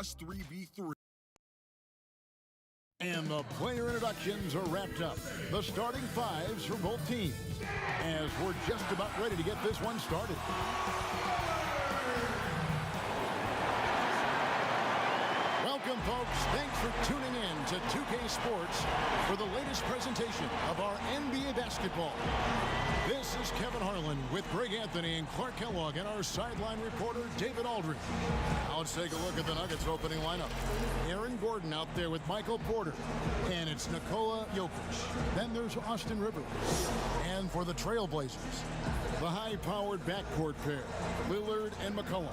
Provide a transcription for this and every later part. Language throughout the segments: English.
3v3. And the player introductions are wrapped up. The starting fives for both teams, as we're just about ready to get this one started. Welcome, folks. Thanks for tuning in to 2K Sports for the latest presentation of our NBA basketball. This is Kevin Harlan with Greg Anthony and Clark Kellogg and our sideline reporter, David Aldridge. Now let's take a look at the Nuggets opening lineup. Aaron Gordon out there with Michael Porter. And it's Nikola Jokic. Then there's Austin Rivers. And for the Trailblazers, the high-powered backcourt pair, Lillard and McCollum.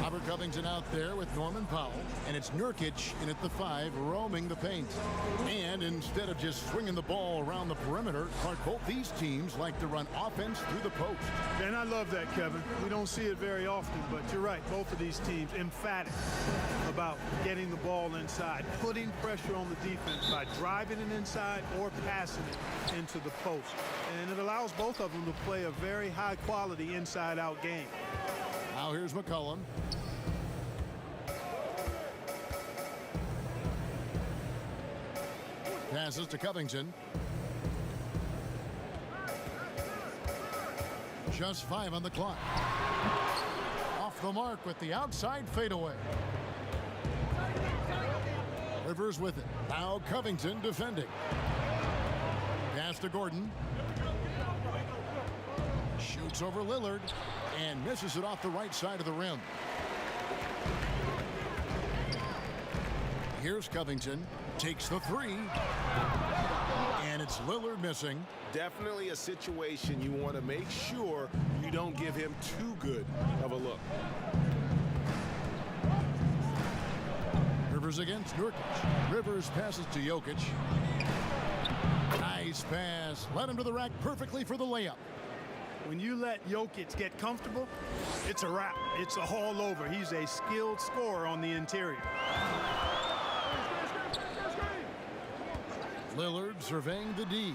Robert Covington out there with Norman Powell. And it's Nurkic in at the 5, roaming the paint. And instead of just swinging the ball around the perimeter, both these teams like to run offense through the post. And I love that, Kevin. We don't see it very often, but you're right. Both of these teams emphatic about getting the ball inside, putting pressure on the defense by driving it inside or passing it into the post. And it allows both of them to play a very high-quality inside-out game. Now here's McCollum. Passes to Covington. Just 5 on the clock. Off the mark with the outside fadeaway. Rivers with it. Now Covington defending. Pass to Gordon. Shoots over Lillard and misses it off the right side of the rim. Here's Covington. Takes the 3. And it's Lillard missing. Definitely a situation you want to make sure you don't give him too good of a look. Rivers against Nurkic. Rivers passes to Jokic. Nice pass. Led him to the rack perfectly for the layup. When you let Jokic get comfortable, it's a wrap. It's a haul over. He's a skilled scorer on the interior. Lillard surveying the D.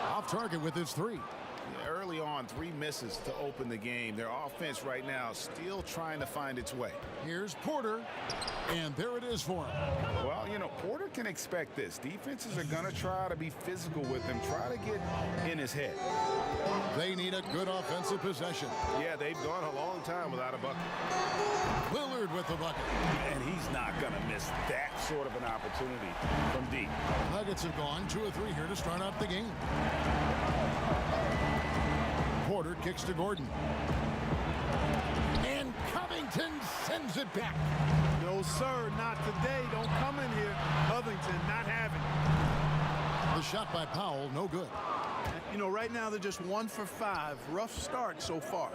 Off target with his 3. Yeah, early on, 3 misses to open the game. Their offense right now still trying to find its way. Here's Porter, and there it is for him. Well, you know, Porter can expect this. Defenses are going to try to be physical with him, try to get in his head. They need a good offensive possession. Yeah, they've gone a long time without a bucket. Lillard with the bucket. And he's not going to miss that sort of an opportunity from deep. Nuggets have gone 2 of 3 here to start out the game. Porter kicks to Gordon. And Covington sends it back. No, sir, not today. Don't come in here. Covington not having it. The shot by Powell, no good. You know, right now they're just 1 for 5. Rough start so far.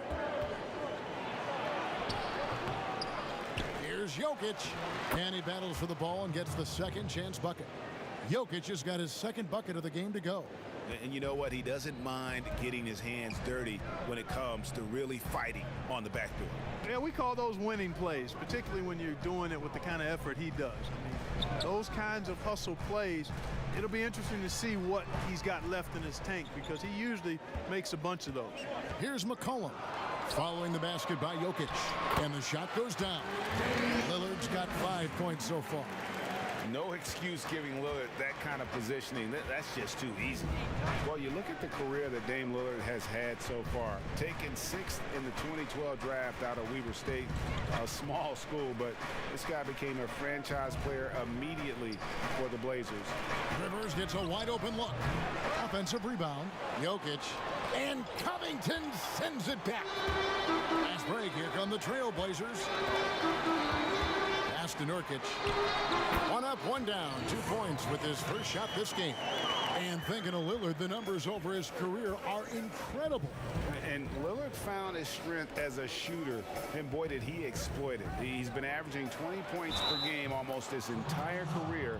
Here's Jokic. And he battles for the ball and gets the second chance bucket. Jokic has got his second bucket of the game to go. And you know what? He doesn't mind getting his hands dirty when it comes to really fighting on the backdoor. Yeah, we call those winning plays, particularly when you're doing it with the kind of effort he does. I mean, those kinds of hustle plays, it'll be interesting to see what he's got left in his tank because he usually makes a bunch of those. Here's McCollum following the basket by Jokic, and the shot goes down. Lillard's got 5 points so far. No excuse giving Lillard that kind of positioning. That's just too easy. Well, you look at the career that Dame Lillard has had so far. Taken 6th in the 2012 draft out of Weber State, a small school, but this guy became a franchise player immediately for the Blazers. Rivers gets a wide open look. Offensive rebound. Jokic. And Covington sends it back. Last break, here come the Trailblazers. Pass to Nurkic. 1 up, 1 down. 2 points with his first shot this game. And thinking of Lillard, the numbers over his career are incredible. And Lillard found his strength as a shooter, and boy, did he exploit it. He's been averaging 20 points per game almost his entire career,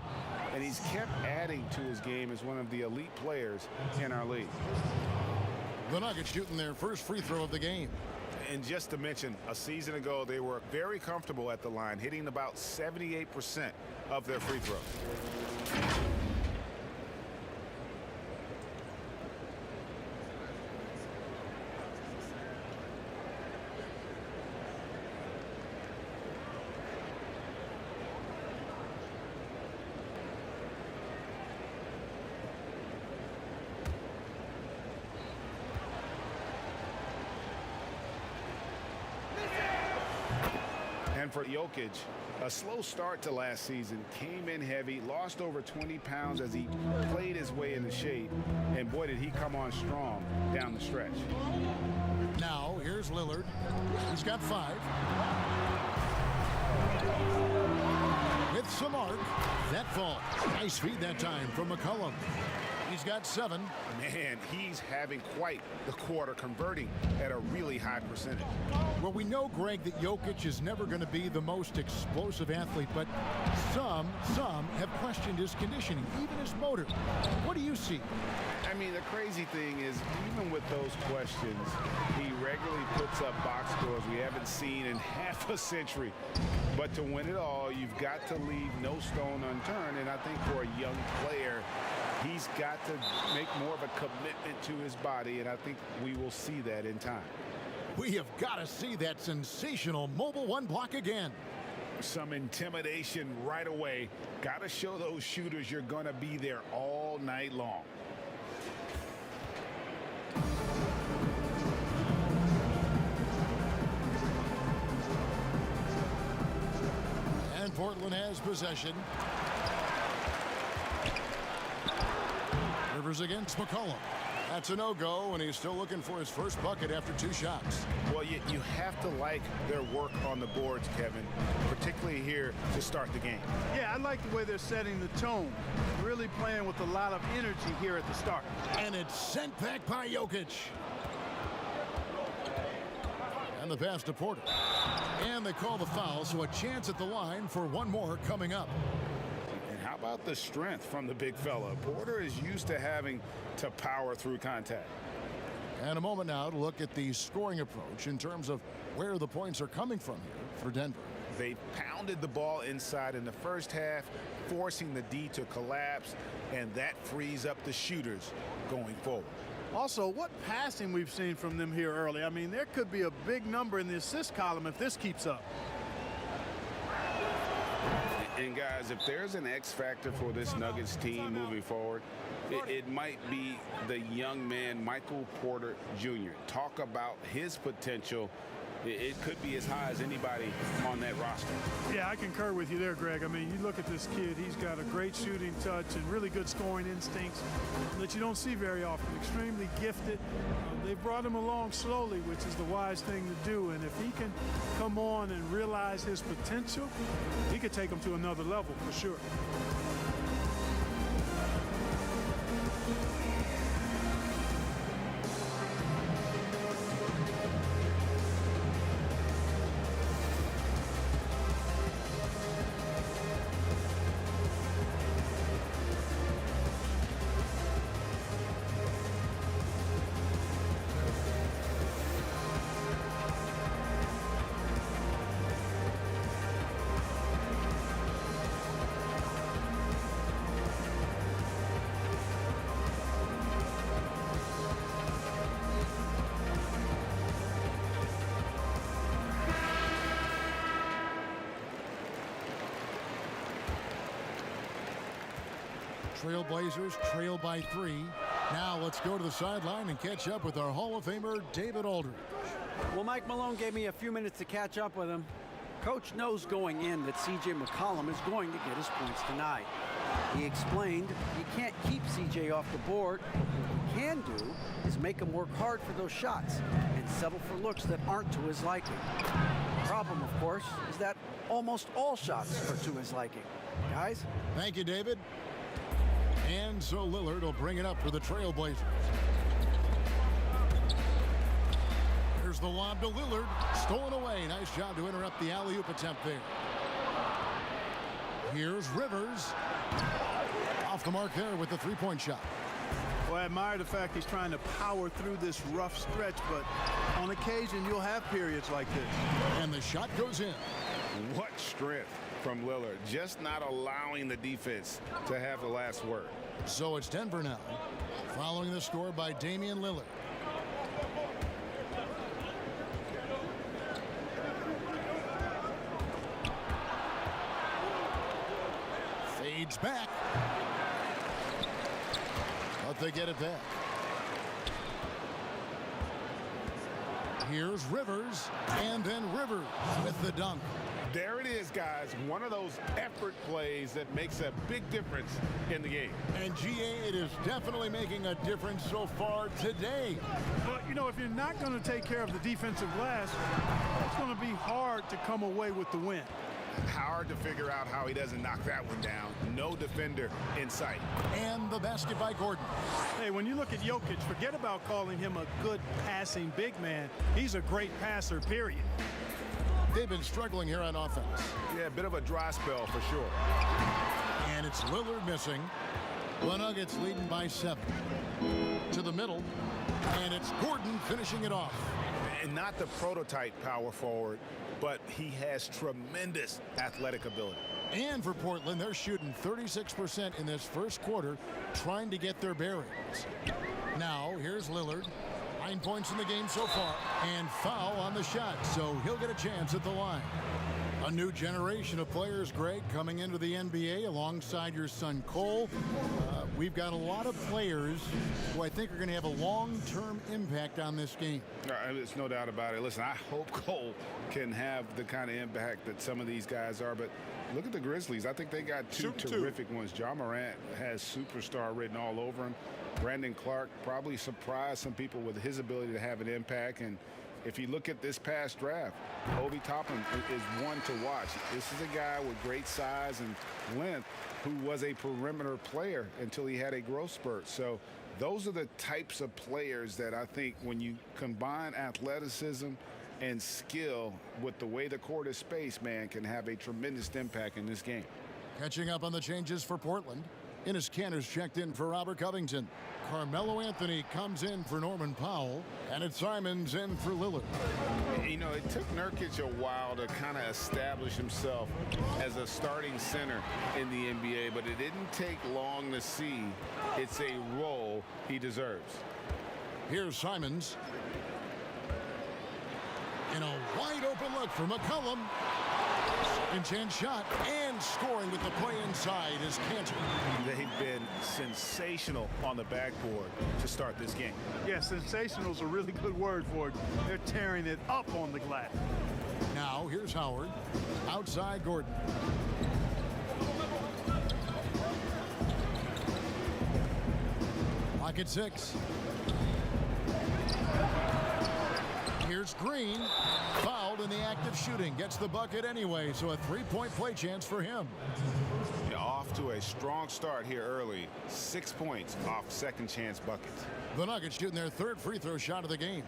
and he's kept adding to his game as one of the elite players in our league. The Nuggets shooting their first free throw of the game. And just to mention, a season ago, they were very comfortable at the line, hitting about 78% of their free throws. And for Jokic, a slow start to last season, came in heavy, lost over 20 pounds as he played his way into shape, and boy, did he come on strong down the stretch. Now, here's Lillard. He's got 5. With some arc, that fall. Nice feed that time from McCollum. He's got 7. Man, he's having quite the quarter, converting at a really high percentage. Well, we know, Greg, that Jokic is never going to be the most explosive athlete, but some have questioned his conditioning, even his motor. What do you see? I mean, the crazy thing is, even with those questions, he regularly puts up box scores we haven't seen in half a century. But to win it all, you've got to leave no stone unturned, and I think for a young player, he's got to make more of a commitment to his body, and I think we will see that in time. We have got to see that sensational mobile 1 block again. Some intimidation right away. Got to show those shooters you're going to be there all night long. And Portland has possession. Rivers against McCollum. That's a no-go, and he's still looking for his first bucket after 2 shots. Well, you have to like their work on the boards, Kevin, particularly here to start the game. Yeah, I like the way they're setting the tone. Really playing with a lot of energy here at the start. And it's sent back by Jokic. And the pass to Porter. And they call the foul, so a chance at the line for 1 more coming up. And how about the strength from the big fella? Porter is used to having to power through contact. And a moment now to look at the scoring approach in terms of where the points are coming from here for Denver. They pounded the ball inside in the first half, forcing the D to collapse, and that frees up the shooters going forward. Also, what passing we've seen from them here early. I mean, there could be a big number in the assist column if this keeps up. And guys, if there's an X factor for this Nuggets team moving forward, it might be the young man, Michael Porter Jr. Talk about his potential. It could be as high as anybody on that roster. Yeah, I concur with you there, Greg. I mean, you look at this kid, he's got a great shooting touch and really good scoring instincts that you don't see very often. Extremely gifted. They brought him along slowly, which is the wise thing to do. And if he can come on and realize his potential, he could take him to another level for sure. Trailblazers trail by 3. Now let's go to the sideline and catch up with our Hall of Famer, David Aldridge. Well, Mike Malone gave me a few minutes to catch up with him. Coach knows going in that C.J. McCollum is going to get his points tonight. He explained you can't keep C.J. off the board. What you can do is make him work hard for those shots and settle for looks that aren't to his liking. The problem, of course, is that almost all shots are to his liking. Guys? Thank you, David. And so Lillard will bring it up for the Trailblazers. Here's the lob to Lillard. Stolen away. Nice job to interrupt the alley-oop attempt there. Here's Rivers. Off the mark there with the 3-point shot. Well, I admire the fact he's trying to power through this rough stretch, but on occasion you'll have periods like this. And the shot goes in. What strength from Lillard, just not allowing the defense to have the last word. So it's Denver now, following the score by Damian Lillard. Fades back. But they get it back. Here's Rivers, and then Rivers with the dunk. There it is, guys. One of those effort plays that makes a big difference in the game. And GA, it is definitely making a difference so far today. But, you know, if you're not going to take care of the defensive glass, it's going to be hard to come away with the win. Hard to figure out how he doesn't knock that one down. No defender in sight. And the basket by Gordon. Hey, when you look at Jokic, forget about calling him a good passing big man. He's a great passer, period. They've been struggling here on offense. Yeah, a bit of a dry spell for sure. And it's Lillard missing. The Nuggets leading by 7. To the middle. And it's Gordon finishing it off. And not the prototype power forward, but he has tremendous athletic ability. And for Portland, they're shooting 36% in this first quarter, trying to get their bearings. Now, here's Lillard. 9 points in the game so far, and foul on the shot, so he'll get a chance at the line. A new generation of players, Greg, coming into the NBA alongside your son Cole. We've got a lot of players who I think are going to have a long-term impact on this game. There's no doubt about it. Listen, I hope Cole can have the kind of impact that some of these guys are, but look at the Grizzlies. I think they got two terrific ones. Ja Morant has superstar written all over him. Brandon Clark probably surprised some people with his ability to have an impact. And if you look at this past draft, Obi Toppin is one to watch. This is a guy with great size and length who was a perimeter player until he had a growth spurt. So those are the types of players that I think when you combine athleticism and skill with the way the court is spaced, man, can have a tremendous impact in this game. Catching up on the changes for Portland. Enes Kanter's checked in for Robert Covington. Carmelo Anthony comes in for Norman Powell. And it's Simons in for Lillard. You know, it took Nurkic a while to kind of establish himself as a starting center in the NBA, but it didn't take long to see it's a role he deserves. Here's Simons. In a wide open look for McCollum. Second chance shot and scoring with the play inside is Kanter. They've been sensational on the backboard to start this game. Yeah, sensational is a really good word for it. They're tearing it up on the glass. Now here's Howard. Outside Gordon. Lock at 6. Here's Green. Fouled in the act of shooting. Gets the bucket anyway, so a 3-point play chance for him. Yeah, off to a strong start here early. 6 points off second chance buckets. The Nuggets shooting their third free throw shot of the game.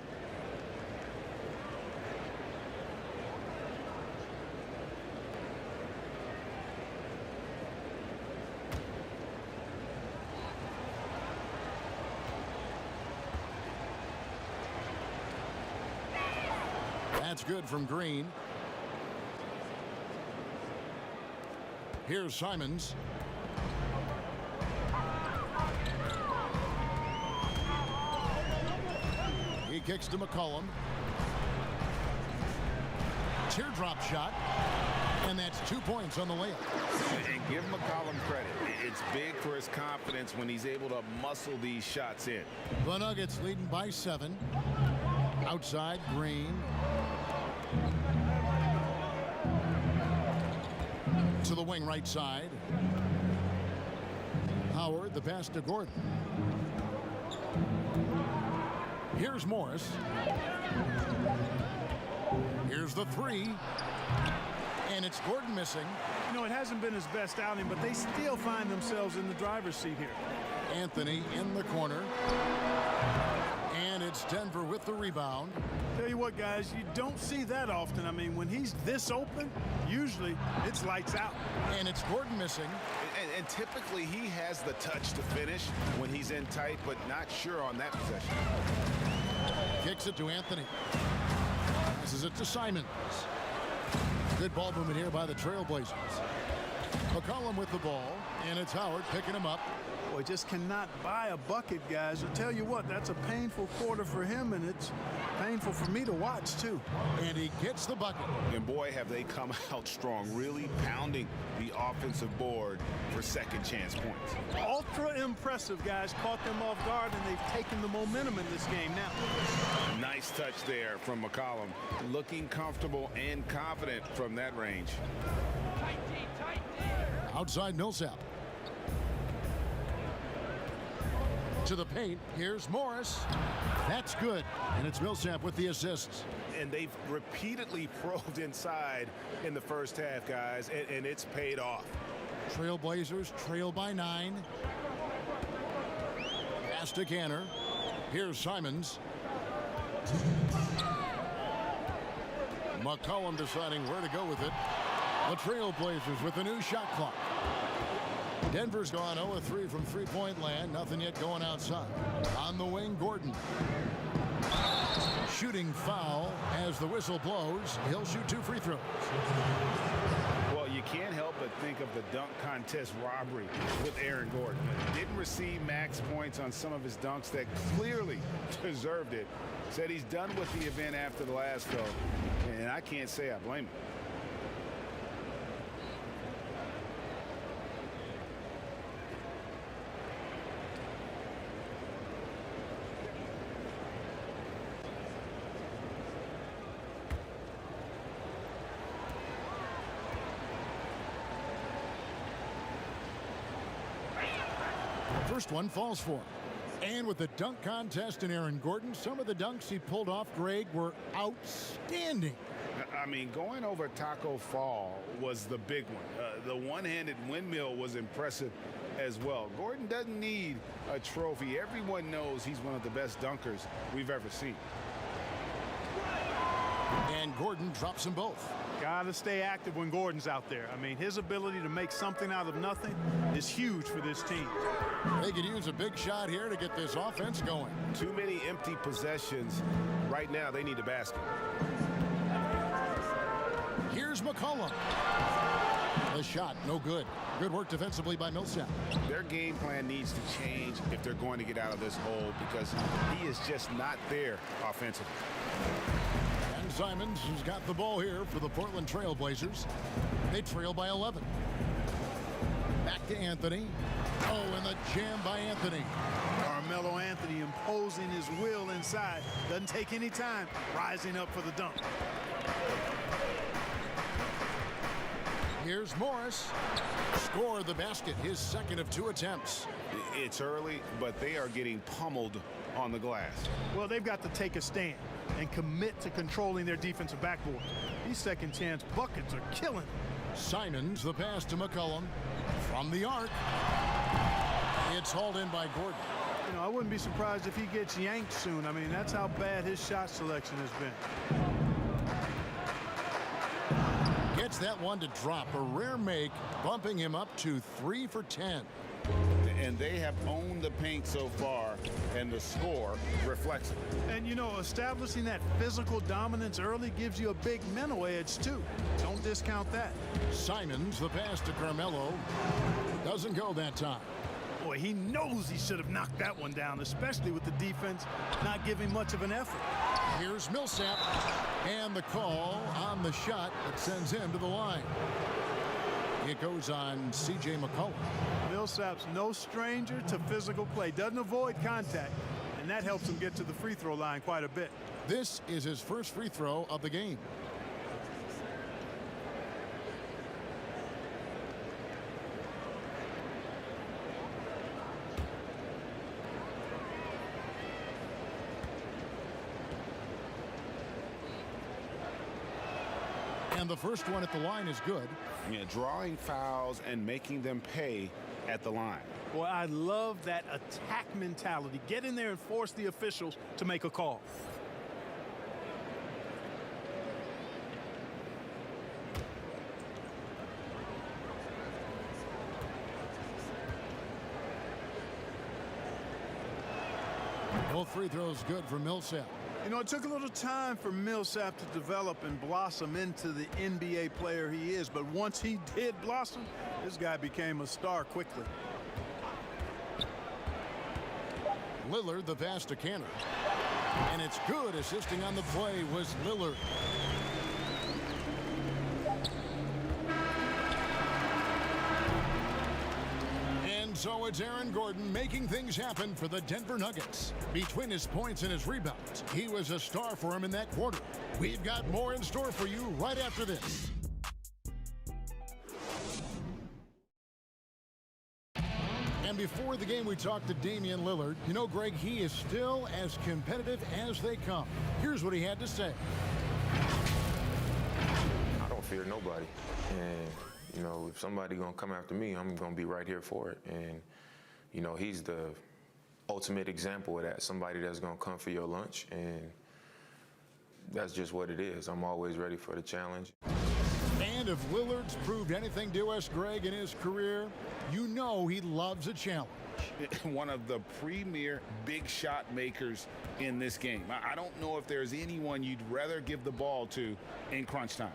That's good from Green. Here's Simons. He kicks to McCollum. Teardrop shot. And that's 2 points on the layup. And give McCollum credit. It's big for his confidence when he's able to muscle these shots in. The Nuggets leading by 7. Outside Green. To the wing right side. Howard, the pass to Gordon. Here's Morris. Here's the 3. And it's Gordon missing. You know, it hasn't been his best outing, but they still find themselves in the driver's seat here. Anthony in the corner. And it's Denver with the rebound. Tell you what, guys, you don't see that often. I mean, when he's this open, usually it's lights out. And it's Gordon missing. And typically he has the touch to finish when he's in tight, but not sure on that possession. Kicks it to Anthony. Passes it to Simons. Good ball movement here by the Trailblazers. McCollum with the ball, and it's Howard picking him up. Boy, just cannot buy a bucket, guys. I tell you what, that's a painful quarter for him, and it's painful for me to watch, too. And he gets the bucket. And boy, have they come out strong, really pounding the offensive board for second chance points. Ultra impressive, guys. Caught them off guard, and they've taken the momentum in this game now. Nice touch there from McCollum. Looking comfortable and confident from that range. Outside Millsap. To the paint. Here's Morris. That's good. And it's Millsap with the assists. And they've repeatedly probed inside in the first half, guys, and it's paid off. Trailblazers trail by 9. Pass to Canner. Here's Simons. McCollum deciding where to go with it. The Trailblazers with the new shot clock. Denver's gone 0-3 from three-point land. Nothing yet going outside. On the wing, Gordon. Shooting foul as the whistle blows. He'll shoot 2 free throws. Well, you can't help but think of the dunk contest robbery with Aaron Gordon. Didn't receive max points on some of his dunks that clearly deserved it. Said he's done with the event after the last go, and I can't say I blame him. First one falls for him. And with the dunk contest in Aaron Gordon, some of the dunks he pulled off, Greg, were outstanding. I mean, going over Taco Fall was the big one. The one-handed windmill was impressive as well. Gordon doesn't need a trophy. Everyone knows he's one of the best dunkers we've ever seen. And Gordon drops them both. Got to stay active when Gordon's out there. I mean, his ability to make something out of nothing is huge for this team. They could use a big shot here to get this offense going. Too many empty possessions. Right now, they need a basket. Here's McCollum. The shot, no good. Good work defensively by Millsap. Their game plan needs to change if they're going to get out of this hole because he is just not there offensively. And Simons, who's got the ball here for the Portland Trailblazers. They trail by 11. Back to Anthony. Oh, and the jam by Anthony. Carmelo Anthony imposing his will inside. Doesn't take any time. Rising up for the dunk. Here's Morris. Score the basket, his second of 2 attempts. It's early, but they are getting pummeled on the glass. Well, they've got to take a stand and commit to controlling their defensive backboard. These second chance buckets are killing. Simons, the pass to McCollum. From the arc. It's hauled in by Gordon. You know, I wouldn't be surprised if he gets yanked soon. I mean, that's how bad his shot selection has been. Gets that one to drop. A rare make, bumping him up to 3 for 10. And they have owned the paint so far, and the score reflects it. And, you know, establishing that physical dominance early gives you a big mental edge, too. Don't discount that. Simons, the pass to Carmelo. Doesn't go that time. Boy, he knows he should have knocked that one down, especially with the defense not giving much of an effort. Here's Millsap. And the call on the shot that sends him to the line. It goes on C.J. McCollum. Millsap's no stranger to physical play. Doesn't avoid contact, and that helps him get to the free throw line quite a bit. This is his first free throw of the game. And the first one at the line is good. Yeah, drawing fouls and making them pay at the line. Boy, I love that attack mentality. Get in there and force the officials to make a call. Both free throws good for Millsap. You know, it took a little time for Millsap to develop and blossom into the NBA player he is, but once he did blossom, this guy became a star quickly. Lillard, the pass to Canner. And it's good. Assisting on the play was Lillard. And so it's Aaron Gordon making things happen for the Denver Nuggets. Between his points and his rebounds, he was a star for him in that quarter. We've got more in store for you right after this. And before the game, we talked to Damian Lillard. You know, Greg, he is still as competitive as they come. Here's what he had to say. I don't fear nobody. And, you know, if somebody going to come after me, I'm going to be right here for it. And, you know, he's the ultimate example of that, somebody that's going to come for your lunch. And that's just what it is. I'm always ready for the challenge. And if Lillard's proved anything to us, Greg, in his career, you know he loves a challenge. One of the premier big shot makers in this game. I don't know if there's anyone you'd rather give the ball to in crunch time.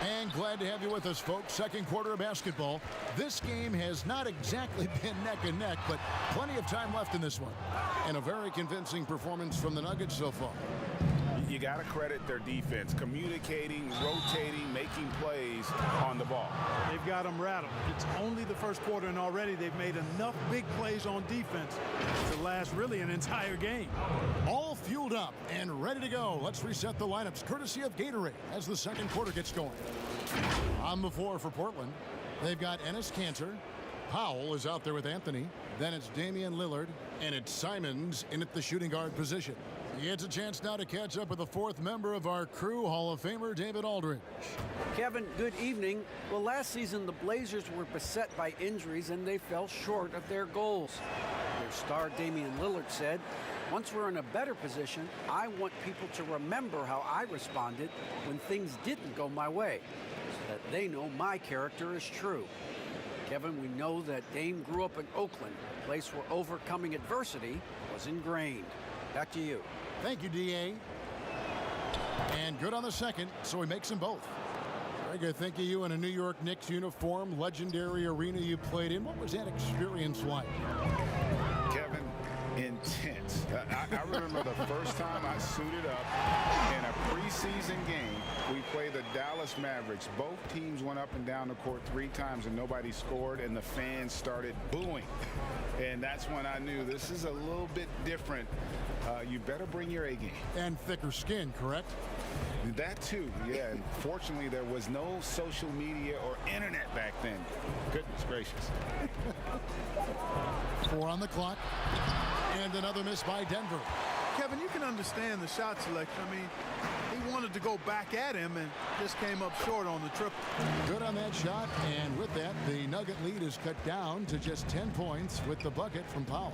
And glad to have you with us, folks. Second quarter of basketball. This game has not exactly been neck and neck, but plenty of time left in this one. And a very convincing performance from the Nuggets so far. You got to credit their defense, communicating, rotating, making plays on the ball. They've got them rattled. It's only the first quarter, and already they've made enough big plays on defense to last really an entire game. All fueled up and ready to go. Let's reset the lineups courtesy of Gatorade as the second quarter gets going. On the floor for Portland, they've got Enes Kanter. Powell is out there with Anthony. Then it's Damian Lillard, and it's Simons in at the shooting guard position. He gets a chance now to catch up with the fourth member of our crew, Hall of Famer David Aldridge. Kevin, good evening. Well, last season the Blazers were beset by injuries and they fell short of their goals. Their star Damian Lillard said, "Once we're in a better position, I want people to remember how I responded when things didn't go my way, so that they know my character is true." Kevin, we know that Dame grew up in Oakland, a place where overcoming adversity was ingrained. Back to you. Thank you, D.A. And good on the second, so he makes them both. Greg, I think of you in a New York Knicks uniform, legendary arena you played in. What was that experience like? Kevin, intense. I remember the first time I suited up in a preseason game. We played the Dallas Mavericks. Both teams went up and down the court 3 times and nobody scored, and the fans started booing. And that's when I knew this is a little bit different. You better bring your A game. And thicker skin, correct? That too, yeah. And fortunately, there was no social media or internet back then. Goodness gracious. 4 on the clock. And another miss by Denver. Kevin, you can understand the shot selection. I mean, he wanted to go back at him and just came up short on the triple. Good on that shot, and with that, the Nugget lead is cut down to just 10 points with the bucket from Powell.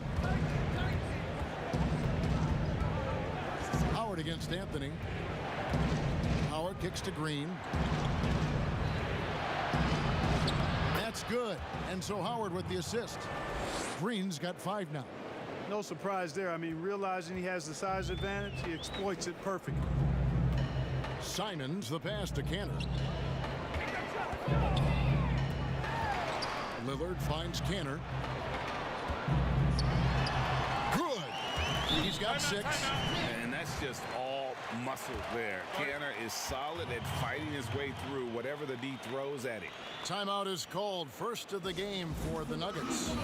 Howard against Anthony. Howard kicks to Green. That's good, and so Howard with the assist. Green's got 5 now. No surprise there. I mean, realizing he has the size advantage, he exploits it perfectly. Simons, the pass to Canner. Lillard finds Canner. Good. He's got 6. And that's just all muscle there. Canner is solid at fighting his way through whatever the D throws at him. Timeout is called. First of the game for the Nuggets.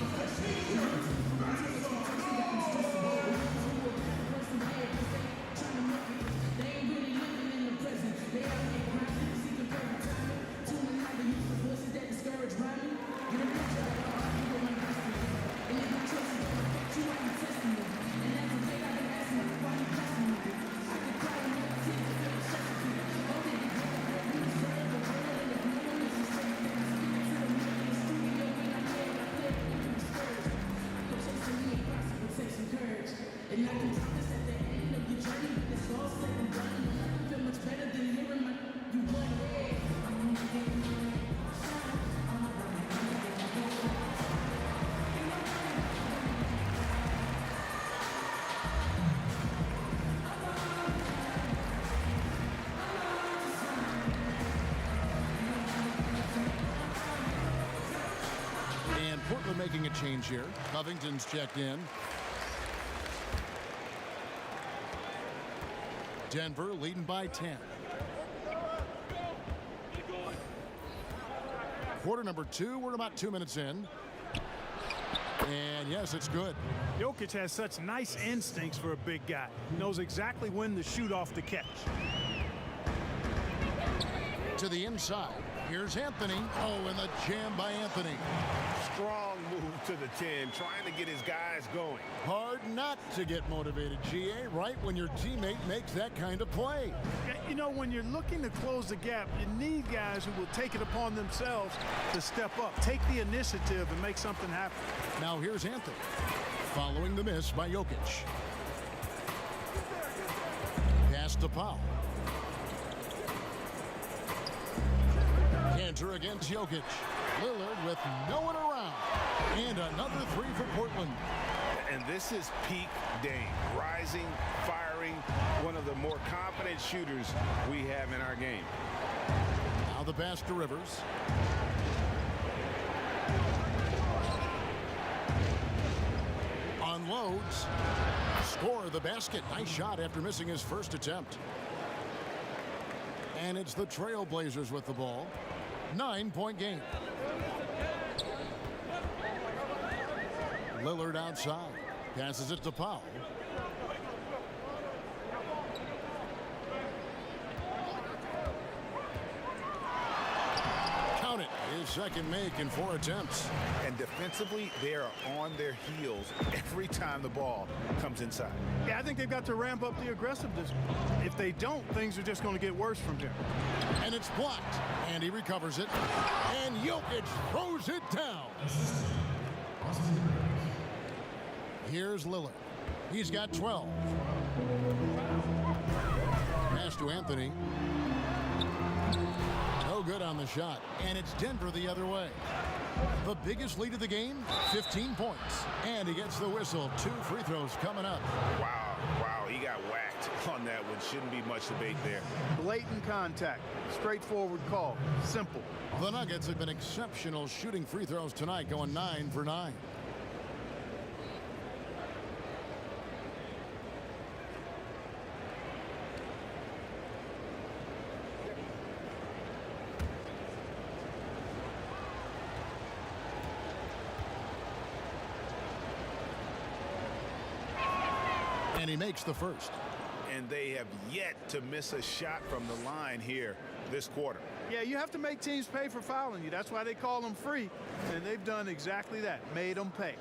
making a change here. Covington's checked in. Denver leading by 10. Quarter number 2, we're about 2 minutes in. And yes, it's good. Jokic has such nice instincts for a big guy. He knows exactly when to shoot off the catch. To the inside. Here's Anthony. Oh, and the jam by Anthony. Strong move to the 10, trying to get his guys going. Hard not to get motivated, GA, right when your teammate makes that kind of play. You know, when you're looking to close the gap, you need guys who will take it upon themselves to step up, take the initiative, and make something happen. Now here's Anthony, following the miss by Jokic. Pass to Powell. Cantor against Jokic. Lillard with no one around. And another 3 for Portland. And this is peak Dame. Rising, firing, one of the more confident shooters we have in our game. Now the pass to Rivers. Unloads. Score the basket. Nice shot after missing his first attempt. And it's the Trailblazers with the ball. 9-point game. Lillard outside. Passes it to Powell. Count it. His second make in 4 attempts. And defensively, they are on their heels every time the ball comes inside. Yeah, I think they've got to ramp up the aggressiveness. If they don't, things are just going to get worse from here. And it's blocked. And he recovers it. And Jokic throws it down. Here's Lillard. He's got 12. Pass to Anthony. No good on the shot. And it's Denver the other way. The biggest lead of the game, 15 points. And he gets the whistle. 2 free throws coming up. Wow, he got whacked on that one. Shouldn't be much debate there. Blatant contact. Straightforward call. Simple. The Nuggets have been exceptional shooting free throws tonight, going 9 for 9. And he makes the first. And they have yet to miss a shot from the line here this quarter. Yeah, you have to make teams pay for fouling you. That's why they call them free. And they've done exactly that. Made them pay.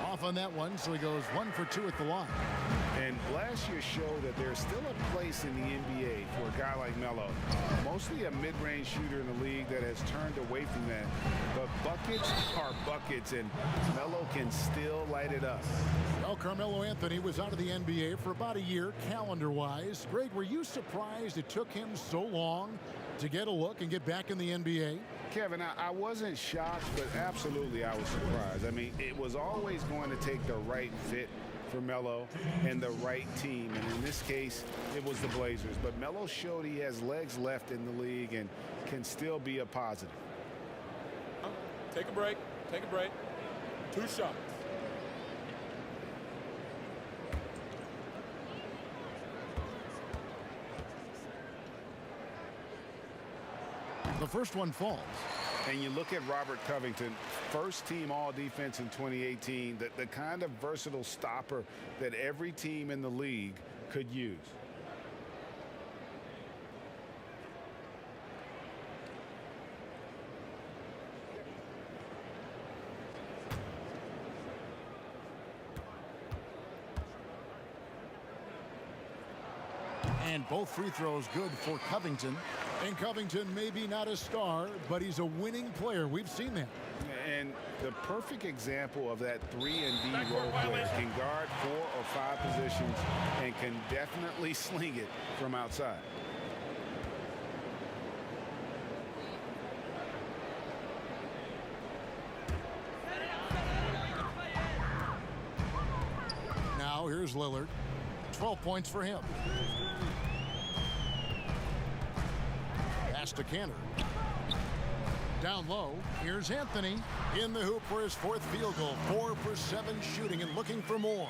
Off on that one, so he goes 1 for 2 at the line. And last year showed that there's still a place in the NBA for a guy like Melo. Mostly a mid-range shooter in the league that has turned away from that. But buckets are buckets, and Melo can still light it up. Well, Carmelo Anthony was out of the NBA for about a year, calendar-wise. Greg, were you surprised it took him so long to get a look and get back in the NBA? Kevin, I wasn't shocked, but absolutely I was surprised. I mean, it was always going to take the right fit for Melo and the right team. And in this case, it was the Blazers. But Melo showed he has legs left in the league and can still be a positive. Take a break. Take a break. 2 shots. The first one falls. And you look at Robert Covington, first team all defense in 2018, the kind of versatile stopper that every team in the league could use. And both free throws good for Covington. And Covington may be not a star, but he's a winning player. We've seen that. And the perfect example of that 3-and-D role player can guard 4 or 5 positions and can definitely sling it from outside. Now here's Here's Lillard. 12 points for him. Pass to Cantor. Down low. Here's Anthony. In the hoop for his 4th field goal. 4 for 7 shooting and looking for more.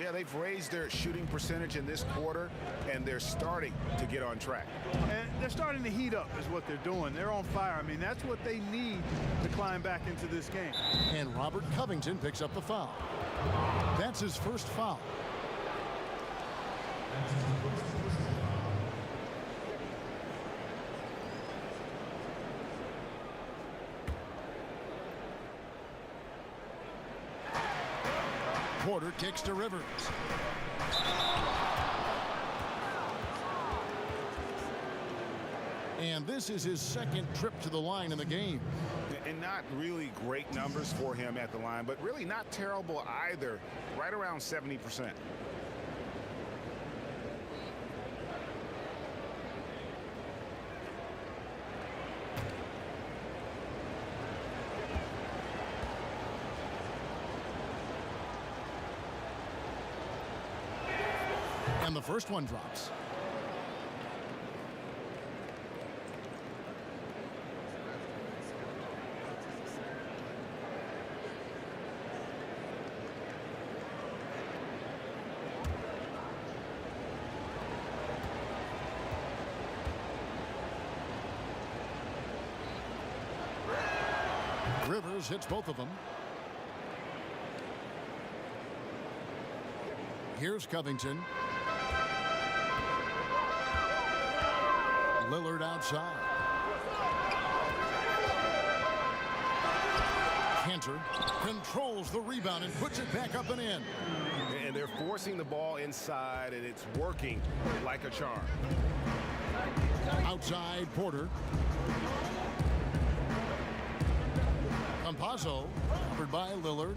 Yeah, they've raised their shooting percentage in this quarter, and they're starting to get on track. And they're starting to heat up is what they're doing. They're on fire. I mean, that's what they need to climb back into this game. And Robert Covington picks up the foul. That's his first foul. Porter kicks to Rivers. And this is his 2nd trip to the line in the game. And not really great numbers for him at the line, but really not terrible either. Right around 70%. And the first one drops. Rivers hits both of them. Here's Covington. Lillard outside. Cantor controls the rebound and puts it back up and in. And they're forcing the ball inside, and it's working like a charm. Outside Porter. Campazzo covered by Lillard.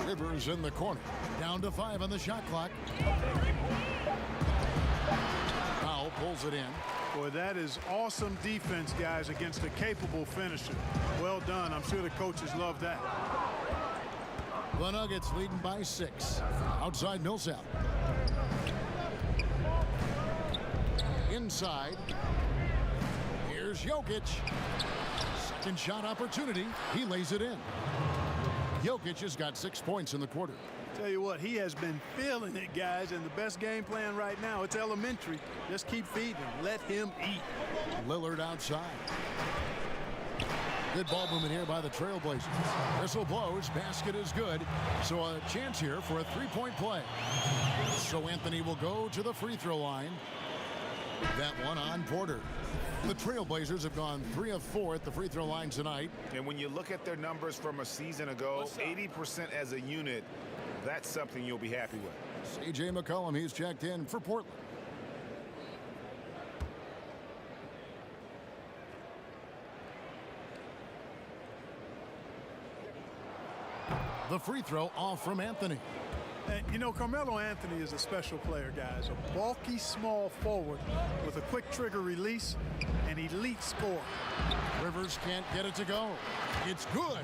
Rivers in the corner. Down to 5 on the shot clock. Powell pulls it in. Boy, that is awesome defense, guys, against a capable finisher. Well done. I'm sure the coaches love that. The Nuggets leading by 6. Outside Millsap. Inside. Here's Jokic. Second shot opportunity. He lays it in. Jokic has got 6 points in the quarter. Tell you what, he has been feeling it, guys, and the best game plan right now, it's elementary. Just keep feeding him. Let him eat. Lillard outside. Good ball movement here by the Trailblazers. Whistle blows. Basket is good. So a chance here for a 3-point play. So Anthony will go to the free throw line. That one on Porter. The Trailblazers have gone 3 of 4 at the free throw line tonight. And when you look at their numbers from a season ago, 80% as a unit, that's something you'll be happy with. C.J. McCollum, he's checked in for Portland. The free throw off from Anthony. And, you know, Carmelo Anthony is a special player, guys. A bulky, small forward with a quick trigger release, an elite scorer. Rivers can't get it to go. It's good.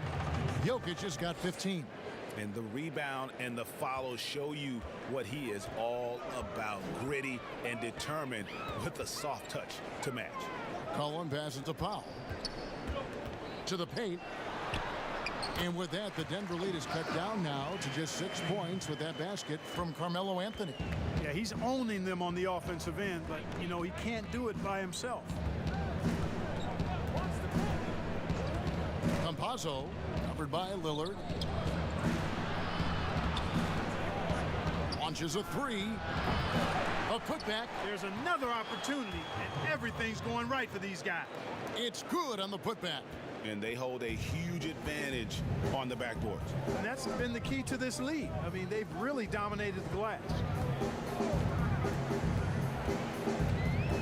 Jokic has got 15. And the rebound and the follow show you what he is all about. Gritty and determined with a soft touch to match. Cullen passes to Powell. To the paint. And with that, the Denver lead is cut down now to just 6 points with that basket from Carmelo Anthony. Yeah, he's owning them on the offensive end, but, you know, he can't do it by himself. Campazzo covered by Lillard. Launches a 3. A putback. There's another opportunity, and everything's going right for these guys. It's good on the putback. And they hold a huge advantage on the backboards. And that's been the key to this lead. I mean, they've really dominated the glass.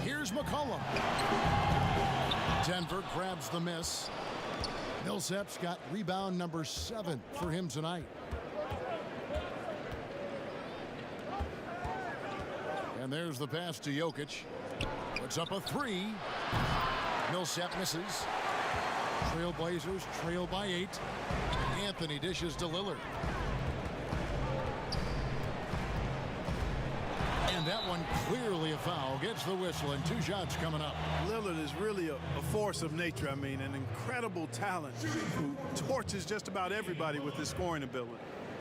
Here's McCollum. Denver grabs the miss. Millsap's got rebound number 7 for him tonight. And there's the pass to Jokic. Puts up a 3. Millsap misses. Trailblazers trail by 8. Anthony dishes to Lillard. And that one clearly a foul. Gets the whistle, and 2 shots coming up. Lillard is really a force of nature. I mean, an incredible talent who torches just about everybody with his scoring ability.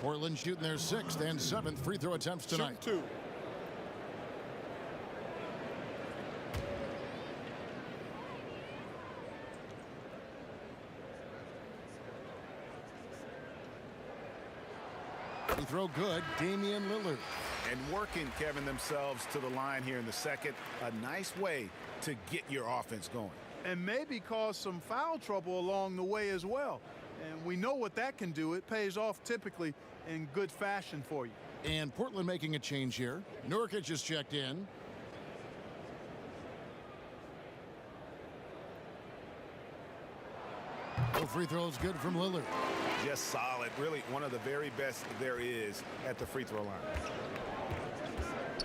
Portland shooting their 6th and 7th free throw attempts tonight. Shoot 2. Free throw good. Damian Lillard. And working, Kevin, themselves to the line here in the second. A nice way to get your offense going. And maybe cause some foul trouble along the way as well. And we know what that can do. It pays off typically in good fashion for you. And Portland making a change here. Nurkic just checked in. No free throws good from Lillard. Just solid. Really one of the very best there is at the free throw line.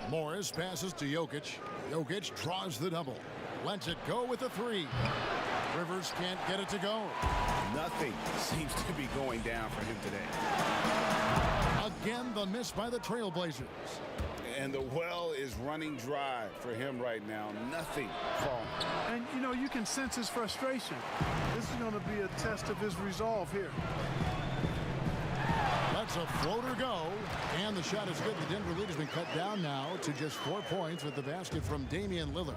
Morris passes to Jokic. Jokic draws the double. Lets it go with a 3. Rivers can't get it to go. Nothing seems to be going down for him today. Again, the miss by the Trailblazers. And the well is running dry for him right now. Nothing falling. And, you know, you can sense his frustration. This is going to be a test of his resolve here. Lets a floater go. And the shot is good. The Denver lead has been cut down now to just 4 points with the basket from Damian Lillard.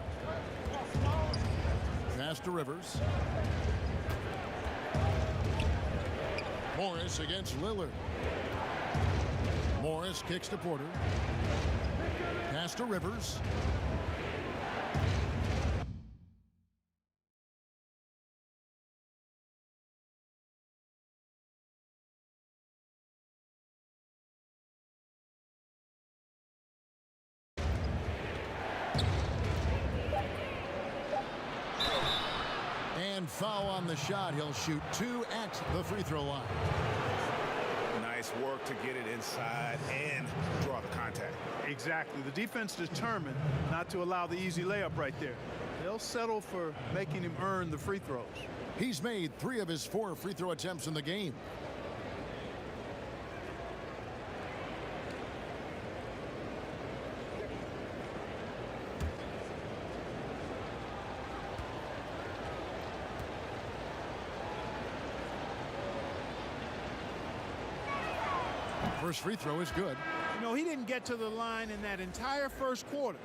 Pass to Rivers. Morris against Lillard. Morris kicks to Porter. Pass to Rivers. And foul on the shot. He'll shoot 2 at the free throw line. Nice work to get it inside and draw the contact. Exactly. The defense determined not to allow the easy layup right there. They'll settle for making him earn the free throws. He's made 3 of his 4 free throw attempts in the game. First free throw is good. You know, he didn't get to the line in that entire first quarter.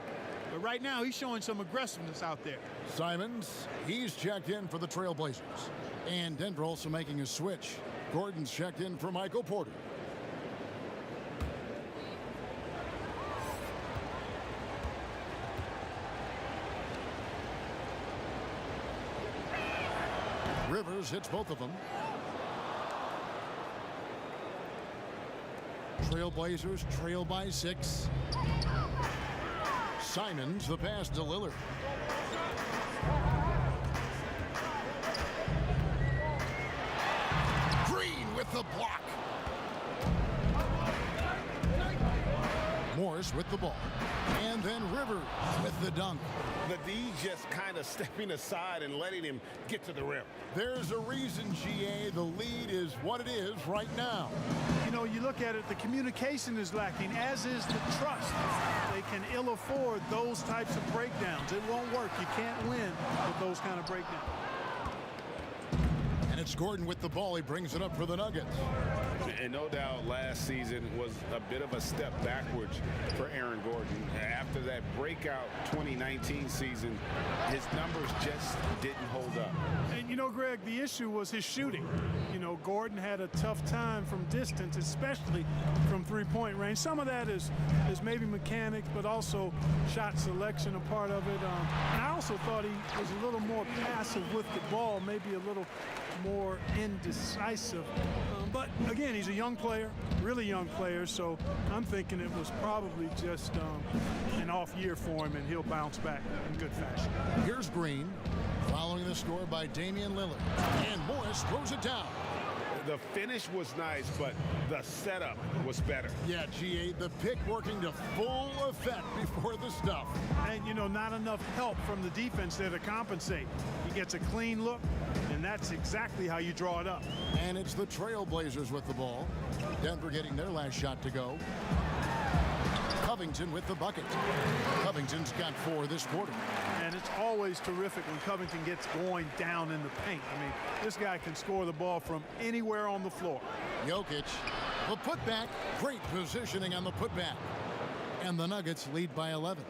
But right now, he's showing some aggressiveness out there. Simons, he's checked in for the Trailblazers. And Denver also making a switch. Gordon's checked in for Michael Porter. Rivers hits both of them. Trailblazers trail by 6. Simons, the pass to Lillard. Green with the block. Morris with the ball. And then Rivers with the dunk. The D just kind of stepping aside and letting him get to the rim. There's a reason, GA, the lead is what it is right now. You know, you look at it, the communication is lacking, as is the trust. They can ill afford those types of breakdowns. It won't work. You can't win with those kind of breakdowns. And it's Gordon with the ball. He brings it up for the Nuggets. And no doubt last season was a bit of a step backwards for Aaron Gordon. After that breakout 2019 season, his numbers just didn't hold up. And, you know, Greg, the issue was his shooting. You know, Gordon had a tough time from distance, especially from three-point range. Some of that is maybe mechanics, but also shot selection a part of it. And I also thought he was a little more passive with the ball, maybe a little more indecisive. But again, he's a young player, really young player, so I'm thinking it was probably just an off year for him, and he'll bounce back in good fashion. Here's Green, following the score by Damian Lillard. And Morris throws it down. The finish was nice, but the setup was better. Yeah, GA, the pick working to full effect before the stuff. And, you know, not enough help from the defense there to compensate. He gets a clean look, and that's exactly how you draw it up. And it's the Trailblazers with the ball. Denver getting their last shot to go. Covington with the bucket. Covington's got 4 this quarter. And it's always terrific when Covington gets going down in the paint. I mean, this guy can score the ball from anywhere on the floor. Jokic, the putback. Great positioning on the putback. And the Nuggets lead by 11.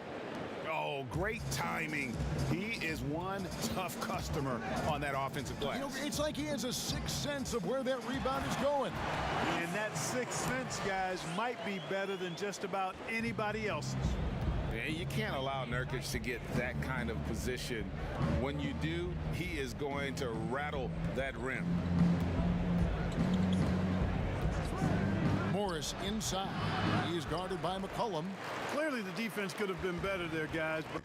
Oh, great timing. He is one tough customer on that offensive glass. You know, it's like he has a sixth sense of where that rebound is going. And that sixth sense, guys, might be better than just about anybody else's. Yeah, you can't allow Nurkic to get that kind of position. When you do, he is going to rattle that rim. Morris inside. He's guarded by McCollum. Clearly the defense could have been better there, guys. But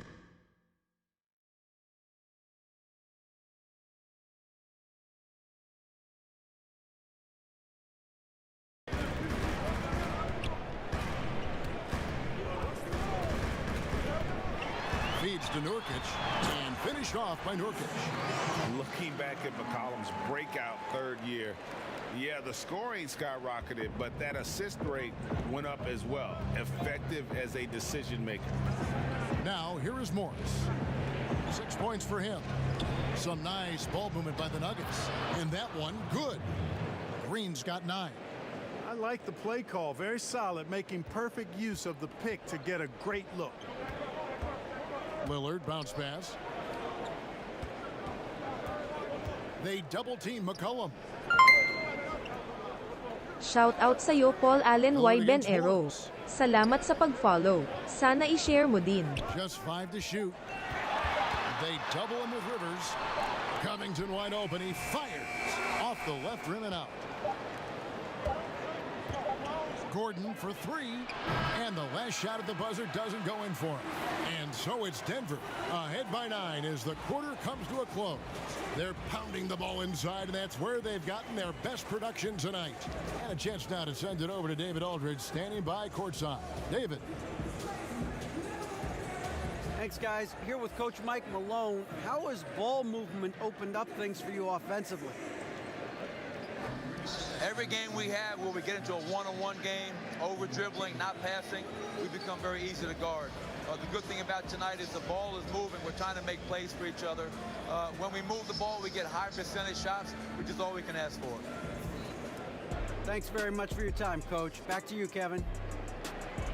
Feeds to Nurkic and finished off by Nurkic. Looking back at McCollum's breakout third year, yeah, the scoring skyrocketed, but that assist rate went up as well. Effective as a decision maker. Now, here is Morris. 6 points for him. Some nice ball movement by the Nuggets. And that one, good. Green's got 9. I like the play call. Very solid, making perfect use of the pick to get a great look. Lillard, bounce pass. They double-team McCollum. Shout out sa'yo Paul Allen Y. Ben Arrow. Salamat sa pag-follow. Sana i-share mo din. Just 5 to shoot. They double him with Rivers. Covington wide open. He fires off the left rim and out. Gordon for 3. And the last shot at the buzzer doesn't go in for him. And so it's Denver ahead by 9 as the quarter comes to a close. They're pounding the ball inside, and that's where they've gotten their best production tonight. And a chance now to send it over to David Aldridge, standing by courtside. David. Thanks, guys. Here with Coach Mike Malone. How has ball movement opened up things for you offensively? Every game we have where we get into a one-on-one game, over dribbling, not passing, we become very easy to guard. The good thing about tonight is the ball is moving. We're trying to make plays for each other. When we move the ball, we get high percentage shots, which is all we can ask for. Thanks very much for your time, Coach. Back to you, Kevin.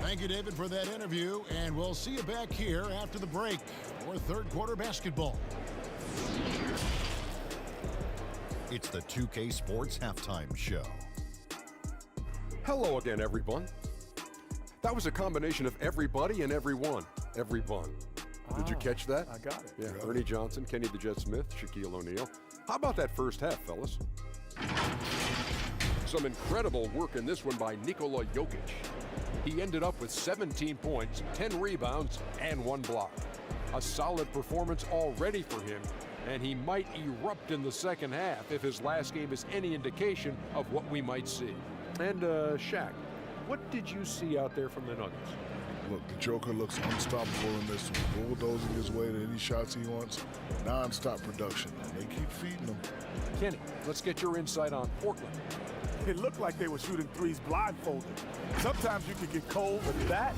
Thank you, David, for that interview, and we'll see you back here after the break for third quarter basketball. It's the 2K Sports Halftime Show. Hello again, everyone. That was a combination of everybody and everyone. Everyone. Did you catch that? I got it. Yeah, Ernie Johnson, Kenny the Jet Smith, Shaquille O'Neal. How about that first half, fellas? Some incredible work in this one by Nikola Jokic. He ended up with 17 points, 10 rebounds, and 1 block. A solid performance already for him, and he might erupt in the second half if his last game is any indication of what we might see. And Shaq, what did you see out there from the Nuggets? Look, the Joker looks unstoppable in this one. Bulldozing his way to any shots he wants. Non-stop production. And they keep feeding him. Kenny, let's get your insight on Portland. It looked like they were shooting threes blindfolded. Sometimes you could get cold, but that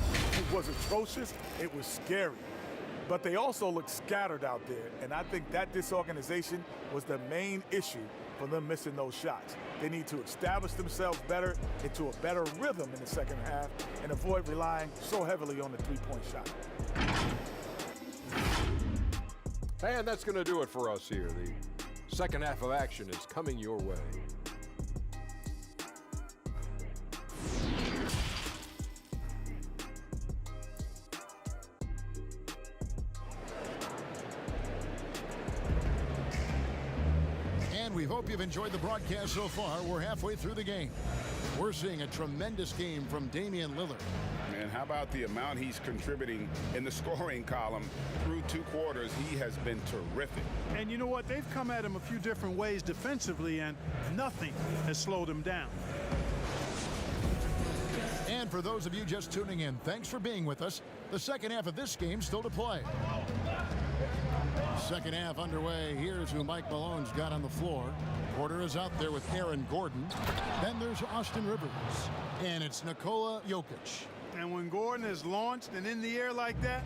was atrocious. It was scary. But they also looked scattered out there, and I think that disorganization was the main issue for them missing those shots. They need to establish themselves better into a better rhythm in the second half and avoid relying so heavily on the three-point shot. And that's going to do it for us here. The second half of action is coming your way. We hope you've enjoyed the broadcast so far. We're halfway through the game. We're seeing a tremendous game from Damian Lillard. And how How about the amount he's contributing in the scoring column through 2 quarters? He has been terrific. And you know what? They've come at him a few different ways defensively, and nothing has slowed him down. And for those of you just tuning in, thanks for being with us. The second half of this game still to play. Second half underway. Here's who Mike Malone's got on the floor. Porter is out there with Aaron Gordon. Then there's Austin Rivers. And it's Nikola Jokic. And when Gordon is launched and in the air like that,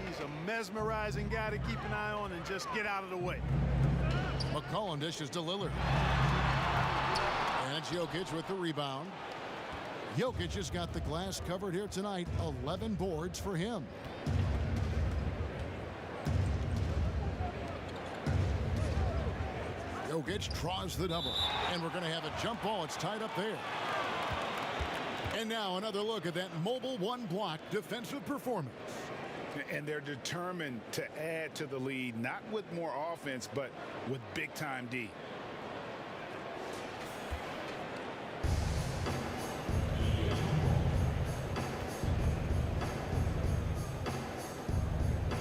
he's a mesmerizing guy to keep an eye on and just get out of the way. McCollum dishes to Lillard. And it's Jokic with the rebound. Jokic has got the glass covered here tonight. 11 boards for him. Jokic draws the double. And we're going to have a jump ball. It's tied up there. And now another look at that mobile one-block defensive performance. And they're determined to add to the lead, not with more offense, but with big-time D.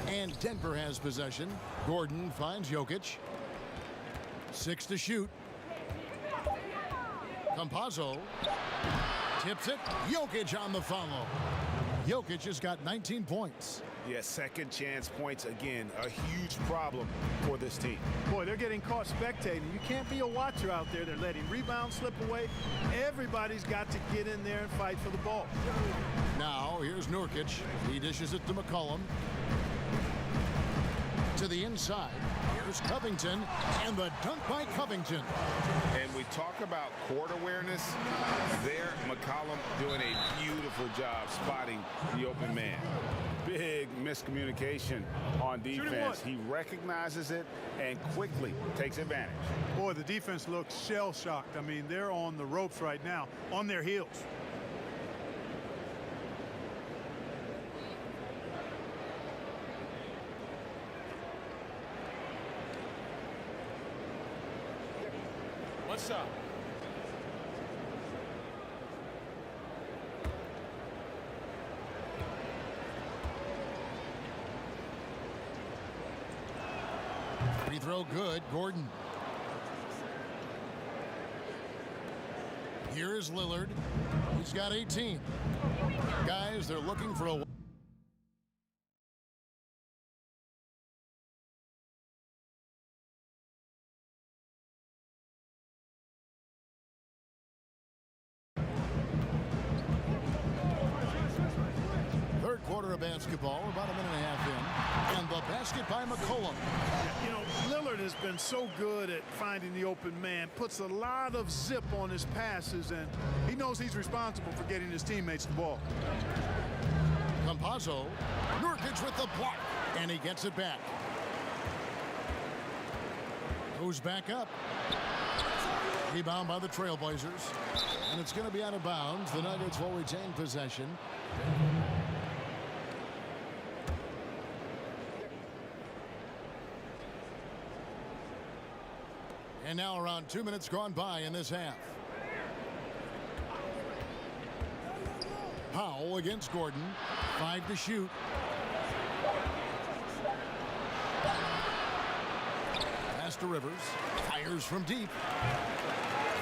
And Denver has possession. Gordon finds Jokic. 6 to shoot. Campazzo tips it. Jokic on the follow. Jokic has got 19 points. Yeah, second chance points again. A huge problem for this team. Boy, they're getting caught spectating. You can't be a watcher out there. They're letting rebounds slip away. Everybody's got to get in there and fight for the ball. Now, here's Nurkic. He dishes it to McCollum. To the inside. Here's Covington. And the dunk by Covington. And we talk about court awareness. There, McCollum doing a beautiful job spotting the open man. Big miscommunication on defense. He recognizes it and quickly takes advantage. Boy, the defense looks shell-shocked. I mean, they're on the ropes right now, on their heels. What's up? Free throw good. Gordon. Here is Lillard. He's got 18. Guys, they're looking for a third quarter of basketball, about a minute and a half in, and the basket by McCollum. You know, Lillard has been so good at finding the open man, puts a lot of zip on his passes, and he knows he's responsible for getting his teammates the ball. Campazzo, Nurkic with the block, and he gets it back. Goes back up. Rebound by the Trailblazers, and it's going to be out of bounds. The Nuggets will retain possession. And now around 2 minutes gone by in this half. Powell against Gordon. 5 to shoot. Pass to Rivers. Fires from deep.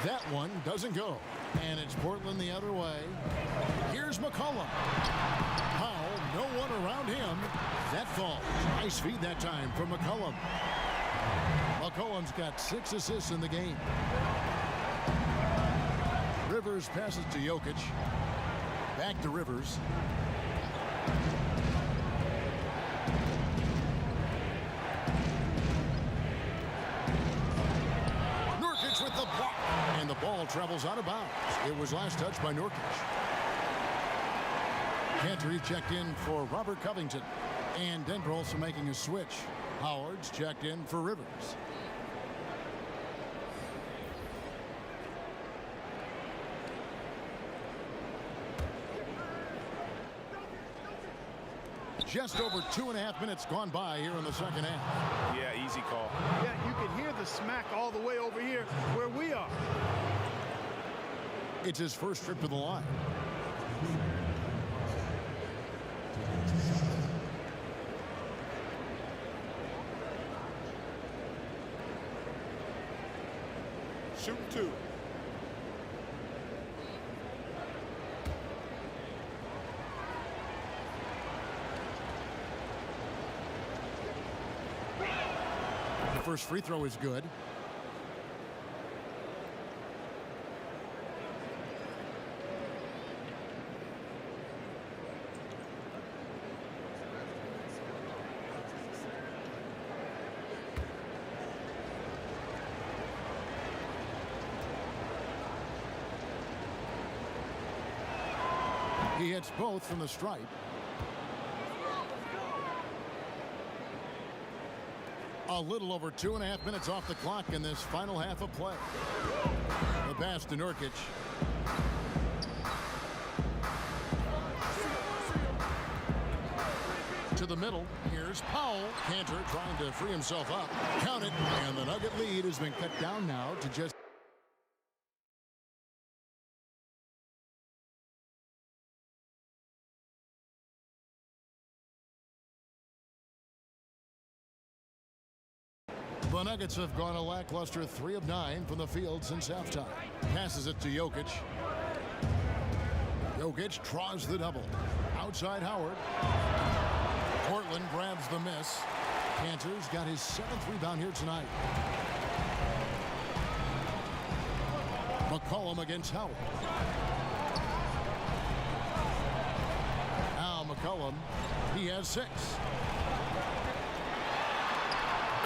That one doesn't go. And it's Portland the other way. Here's McCollum. Powell, no one around him. That falls. Nice feed that time from McCollum. McCollum's got 6 assists in the game. Rivers passes to Jokic. Back to Rivers. Nurkic with the block. And the ball travels out of bounds. It was last touched by Nurkic. Cantor checked in for Robert Covington. And Denver also making a switch. Howard's checked in for Rivers. Just over 2.5 minutes gone by here in the second half. Yeah, easy call. Yeah, you can hear the smack all the way over here where we are. It's his first trip to the line. shooting 2. The first free throw is good. He hits both from the stripe. A little over 2.5 minutes off the clock in this final half of play. The pass to Nurkic. To the middle. Here's Powell. Cantor trying to free himself up. Count it. And the Nugget lead has been cut down now to just the Nuggets have gone a lackluster 3 of 9 from the field since halftime. Passes it to Jokic. Jokic draws the double. Outside Howard. Portland grabs the miss. Cantor's got his 7th rebound here tonight. McCollum against Howard. Now McCollum, he has 6.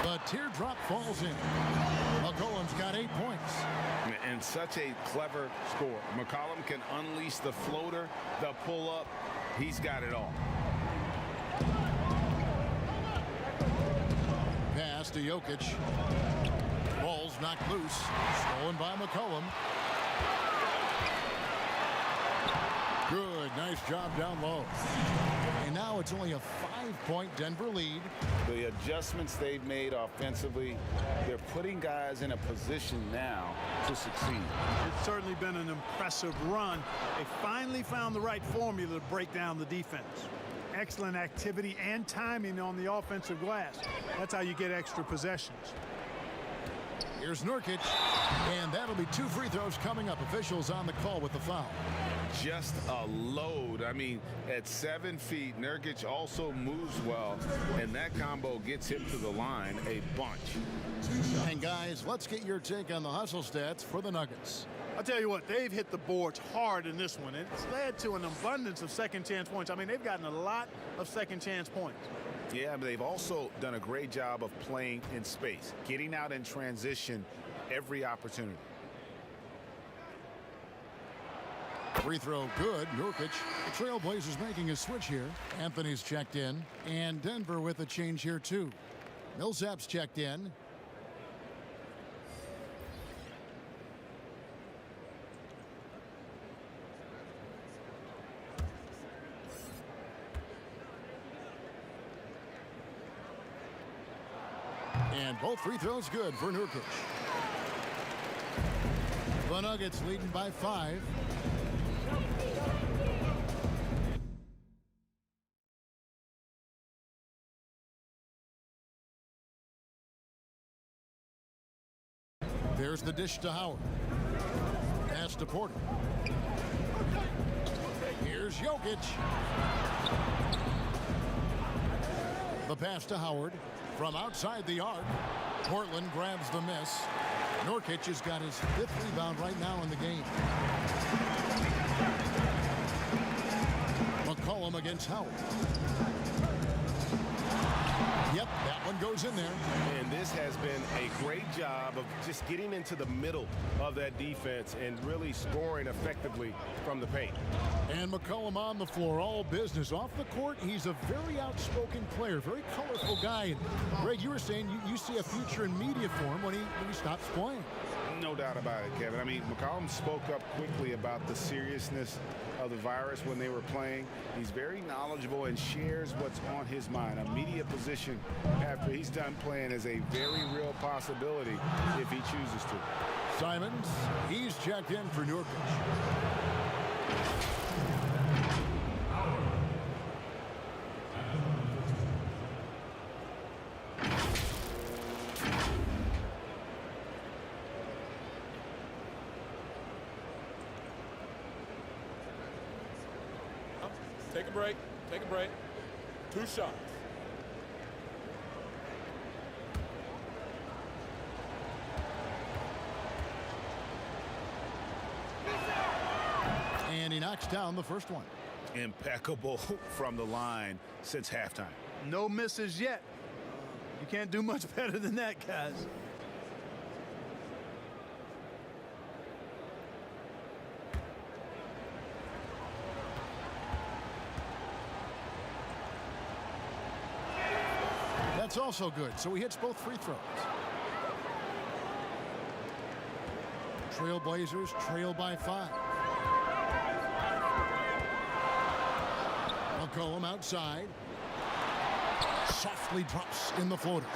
The teardrop falls in. McCollum's got 8 points. And such a clever score. McCollum can unleash the floater, the pull-up. He's got it all. Pass to Jokic. Ball's knocked loose. Stolen by McCollum. Good. Nice job down low. And now it's only a 5-point Denver lead. The adjustments they've made offensively, they're putting guys in a position now to succeed. It's certainly been an impressive run. They finally found the right formula to break down the defense. Excellent activity and timing on the offensive glass. That's how you get extra possessions. Here's Nurkic, and that'll be 2 free throws coming up. Officials on the call with the foul. Just a load. I mean, at 7 feet, Nurkic also moves well, and that combo gets him to the line a bunch. And guys, let's get your take on the hustle stats for the Nuggets. I'll tell you what, they've hit the boards hard in this one. It's led to an abundance of second chance points. I mean, they've gotten a lot of second chance points. Yeah, but they've also done a great job of playing in space, getting out in transition every opportunity. Free throw good. Nurkic. The Trailblazers making a switch here. Anthony's checked in. And Denver with a change here too. Millsap's checked in. And both free throws good for Nurkic. The Nuggets leading by 5. There's the dish to Howard. Pass to Porter. Here's Jokic. The pass to Howard from outside the arc. Portland grabs the miss. Nurkic has got his 5th rebound right now in the game. McCollum against Howard. Yep, that one goes in there. And this has been a great job of just getting into the middle of that defense and really scoring effectively from the paint. And McCollum on the floor, all business. Off the court, he's a very outspoken player, very colorful guy. And Greg, you were saying you see a future in media for him when he stops playing. No doubt about it, Kevin. I mean, McCollum spoke up quickly about the seriousness of the virus when they were playing. He's very knowledgeable and shares what's on his mind. A media position after he's done playing is a very real possibility if he chooses to. Simons, he's checked in for Nurkic. Take a break. Take a break. 2 shots. And he knocks down the first one. Impeccable from the line since halftime. No misses yet. You can't do much better than that, guys. That's also good, so he hits both free throws. Trailblazers trail by 5. McCollum outside. Softly drops in the floater.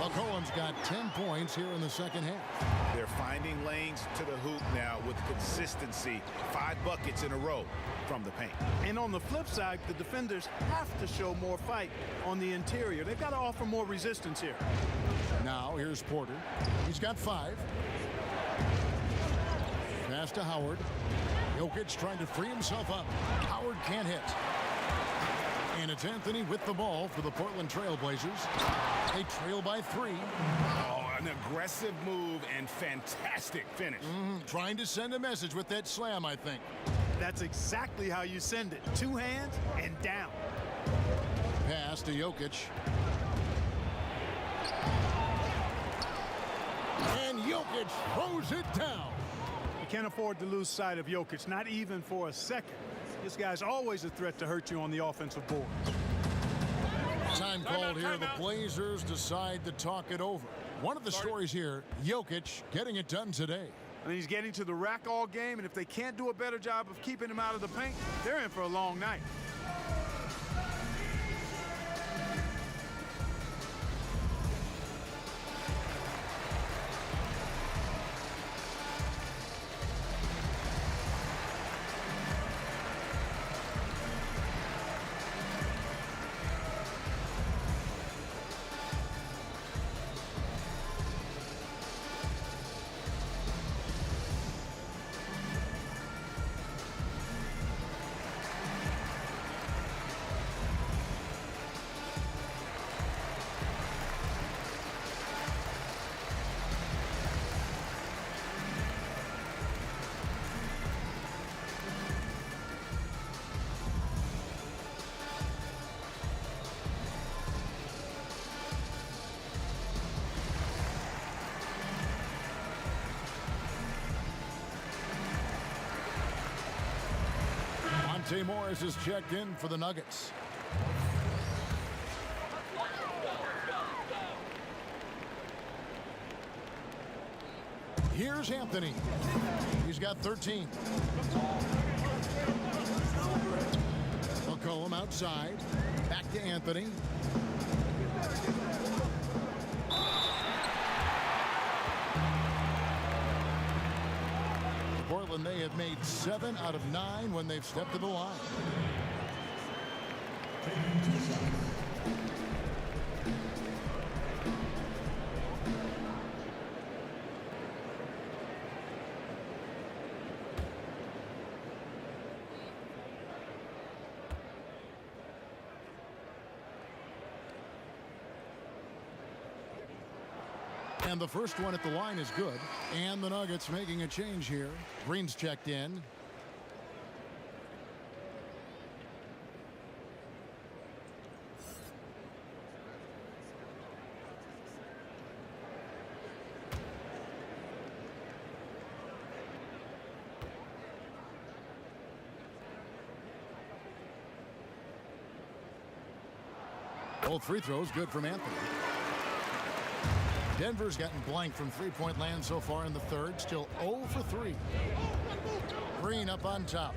McCollum's got 10 points here in the second half. They're finding lanes to the hoop now with consistency. 5 buckets in a row from the paint. And on the flip side, the defenders have to show more fight on the interior. They've got to offer more resistance here. Now here's Porter. He's got 5. Pass to Howard. Jokic trying to free himself up. Howard can't hit. And it's Anthony with the ball for the Portland Trailblazers. They trail by 3. Oh, an aggressive move and fantastic finish. Trying to send a message with that slam, I think. That's exactly how you send it. 2 hands and down. Pass to Jokic. And Jokic throws it down. You can't afford to lose sight of Jokic, not even for a second. This guy's always a threat to hurt you on the offensive board. Time called here. The Blazers decide to talk it over. One of the stories here, Jokic getting it done today. I mean, he's getting to the rack all game, and if they can't do a better job of keeping him out of the paint, they're in for a long night. Monte Morris is checked in for the Nuggets. Here's Anthony. He's got 13. McCollum outside. Back to Anthony. Portland, they have made 7 out of 9 when they've stepped to the line. And the first one at the line is good. And the Nuggets making a change here. Green's checked in. Both free throws good from Anthony. Denver's gotten blank from three-point land so far in the third. Still 0 for 3. Green up on top.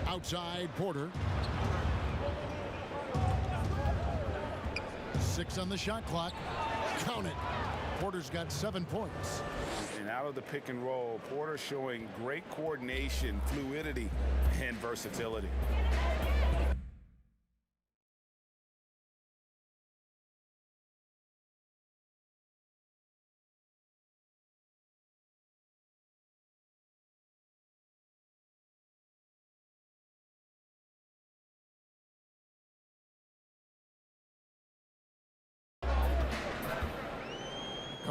Outside, Porter. 6 on the shot clock. Count it. Porter's got 7 points. And out of the pick and roll, Porter showing great coordination, fluidity, and versatility.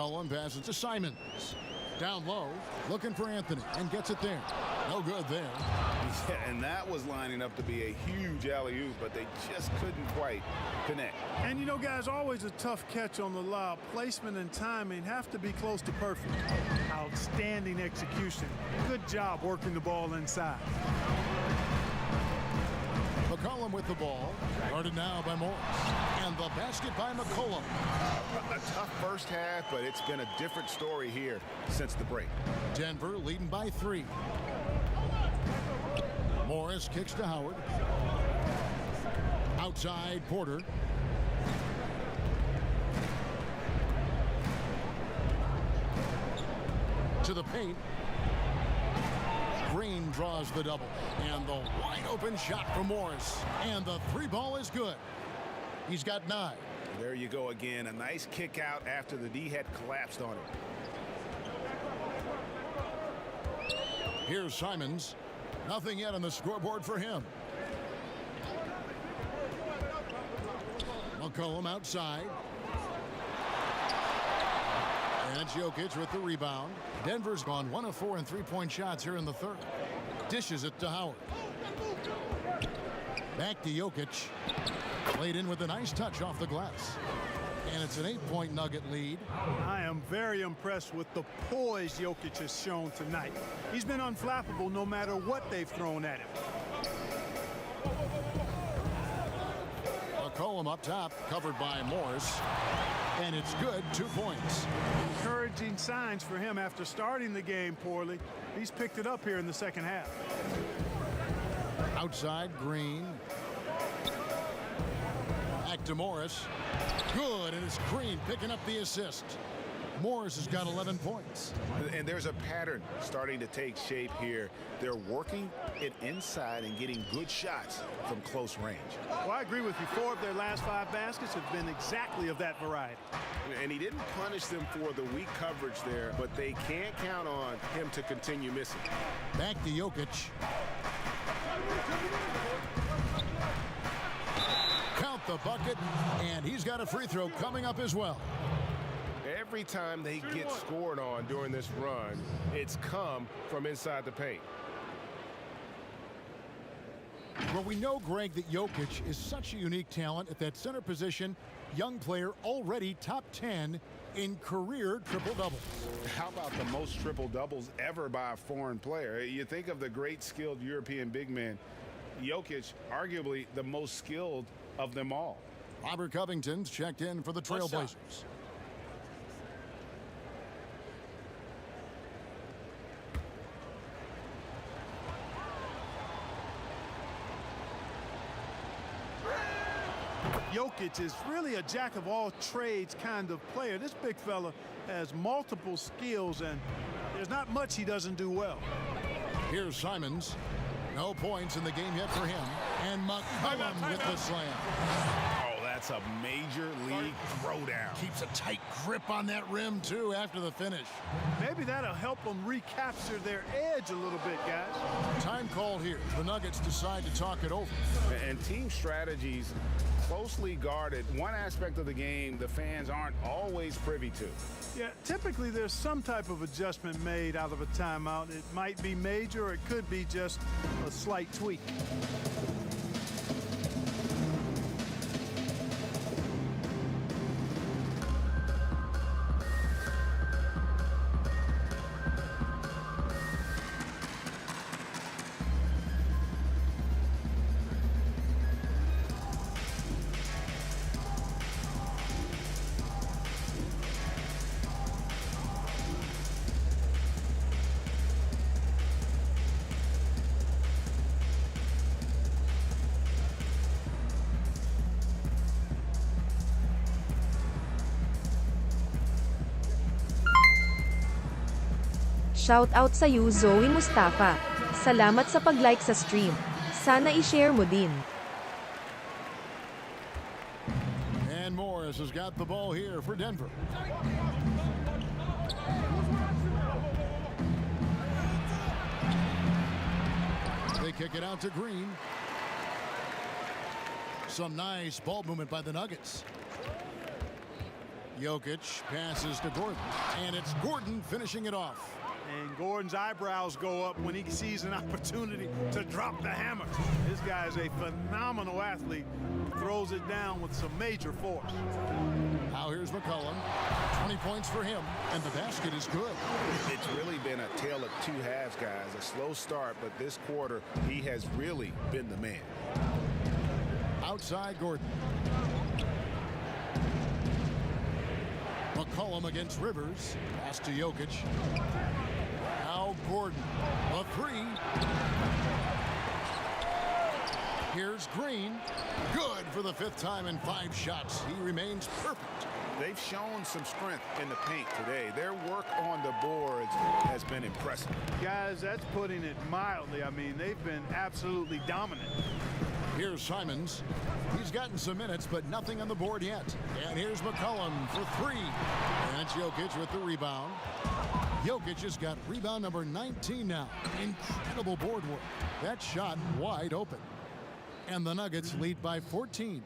McCollum passes to Simons. Down low, looking for Anthony, and gets it there. No good there. Yeah, and that was lining up to be a huge alley-oop, but they just couldn't quite connect. And you know, guys, always a tough catch on the lob. Placement and timing have to be close to perfect. Outstanding execution. Good job working the ball inside. McCollum with the ball, guarded now by Morris. And the basket by McCollum. A tough first half, but it's been a different story here since the break. Denver leading by 3. Morris kicks to Howard. Outside Porter. To the paint. Green draws the double. And the wide open shot from Morris. And the 3 ball is good. He's got 9. There you go again. A nice kick out after the D had collapsed on him. Here's Simons. Nothing yet on the scoreboard for him. McCollum outside. And it's Jokic with the rebound. Denver's gone 1 of 4 in 3-point shots here in the third. Dishes it to Howard. Back to Jokic. Played in with a nice touch off the glass. And it's an 8-point Nugget lead. I am very impressed with the poise Jokic has shown tonight. He's been unflappable no matter what they've thrown at him. McCollum up top, covered by Morris. And it's good, 2 points. Encouraging signs for him after starting the game poorly. He's picked it up here in the second half. Outside Green. Back to Morris. Good, and it's Green picking up the assist. Morris has got 11 points. And there's a pattern starting to take shape here. They're working it inside and getting good shots from close range. Well, I agree with you. 4 of their last 5 baskets have been exactly of that variety. And he didn't punish them for the weak coverage there, but they can't count on him to continue missing. Back to Jokic. Count the bucket, and he's got a free throw coming up as well. Every time they get scored on during this run, it's come from inside the paint. Well, we know, Greg, that Jokic is such a unique talent at that center position. Young player, already top 10 in career triple-doubles. How about the most triple-doubles ever by a foreign player? You think of the great skilled European big men. Jokic, arguably the most skilled of them all. Robert Covington's checked in for the Trailblazers. Jokic is really a jack-of-all-trades kind of player. This big fella has multiple skills, and there's not much he doesn't do well. Here's Simons. No points in the game yet for him. And McCollum with the slam. Oh, that's a major league throwdown. Keeps a tight grip on that rim, too, after the finish. Maybe that'll help them recapture their edge a little bit, guys. Time called here. The Nuggets decide to talk it over. And team strategies closely guarded. One aspect of the game the fans aren't always privy to. Yeah, typically there's some type of adjustment made out of a timeout. It might be major, or it could be just a slight tweak. Shoutout sa iyo, Zoe Mustafa. Salamat sa pag-like sa stream. Sana i-share mo din. And Morris has got the ball here for Denver. They kick it out to Green. Some nice ball movement by the Nuggets. Jokic passes to Gordon, and it's Gordon finishing it off. And Gordon's eyebrows go up when he sees an opportunity to drop the hammer. This guy is a phenomenal athlete. Throws it down with some major force. Now here's McCollum. 20 points for him, and the basket is good. It's really been a tale of two halves, guys. A slow start, but this quarter, he has really been the man. Outside Gordon. McCollum against Rivers. Pass to Jokic. Now Gordon. A three. Here's Green. Good for the 5th time in 5 shots. He remains perfect. They've shown some strength in the paint today. Their work on the boards has been impressive. Guys, that's putting it mildly. I mean, they've been absolutely dominant. Here's Simons. He's gotten some minutes, but nothing on the board yet. And here's McCollum for 3. And it's Jokic with the rebound. Jokic has got rebound number 19 now. Incredible board work. That shot wide open. And the Nuggets lead by 14.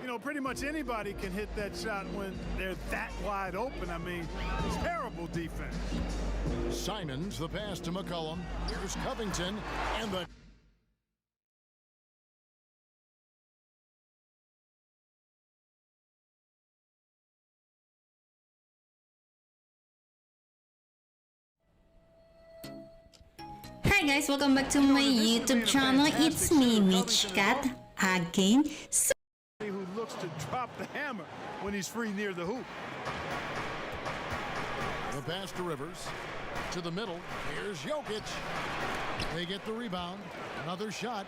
You know, pretty much anybody can hit that shot when they're that wide open. I mean, terrible defense. Simons, the pass to McCollum. Here's Covington, and the... Hi guys, welcome back to my YouTube channel. It's me, Mitch Cat, again. Who looks to drop the hammer when he's free near the hoop. The pass to Rivers. To the middle. Here's Jokic. They get the rebound. Another shot.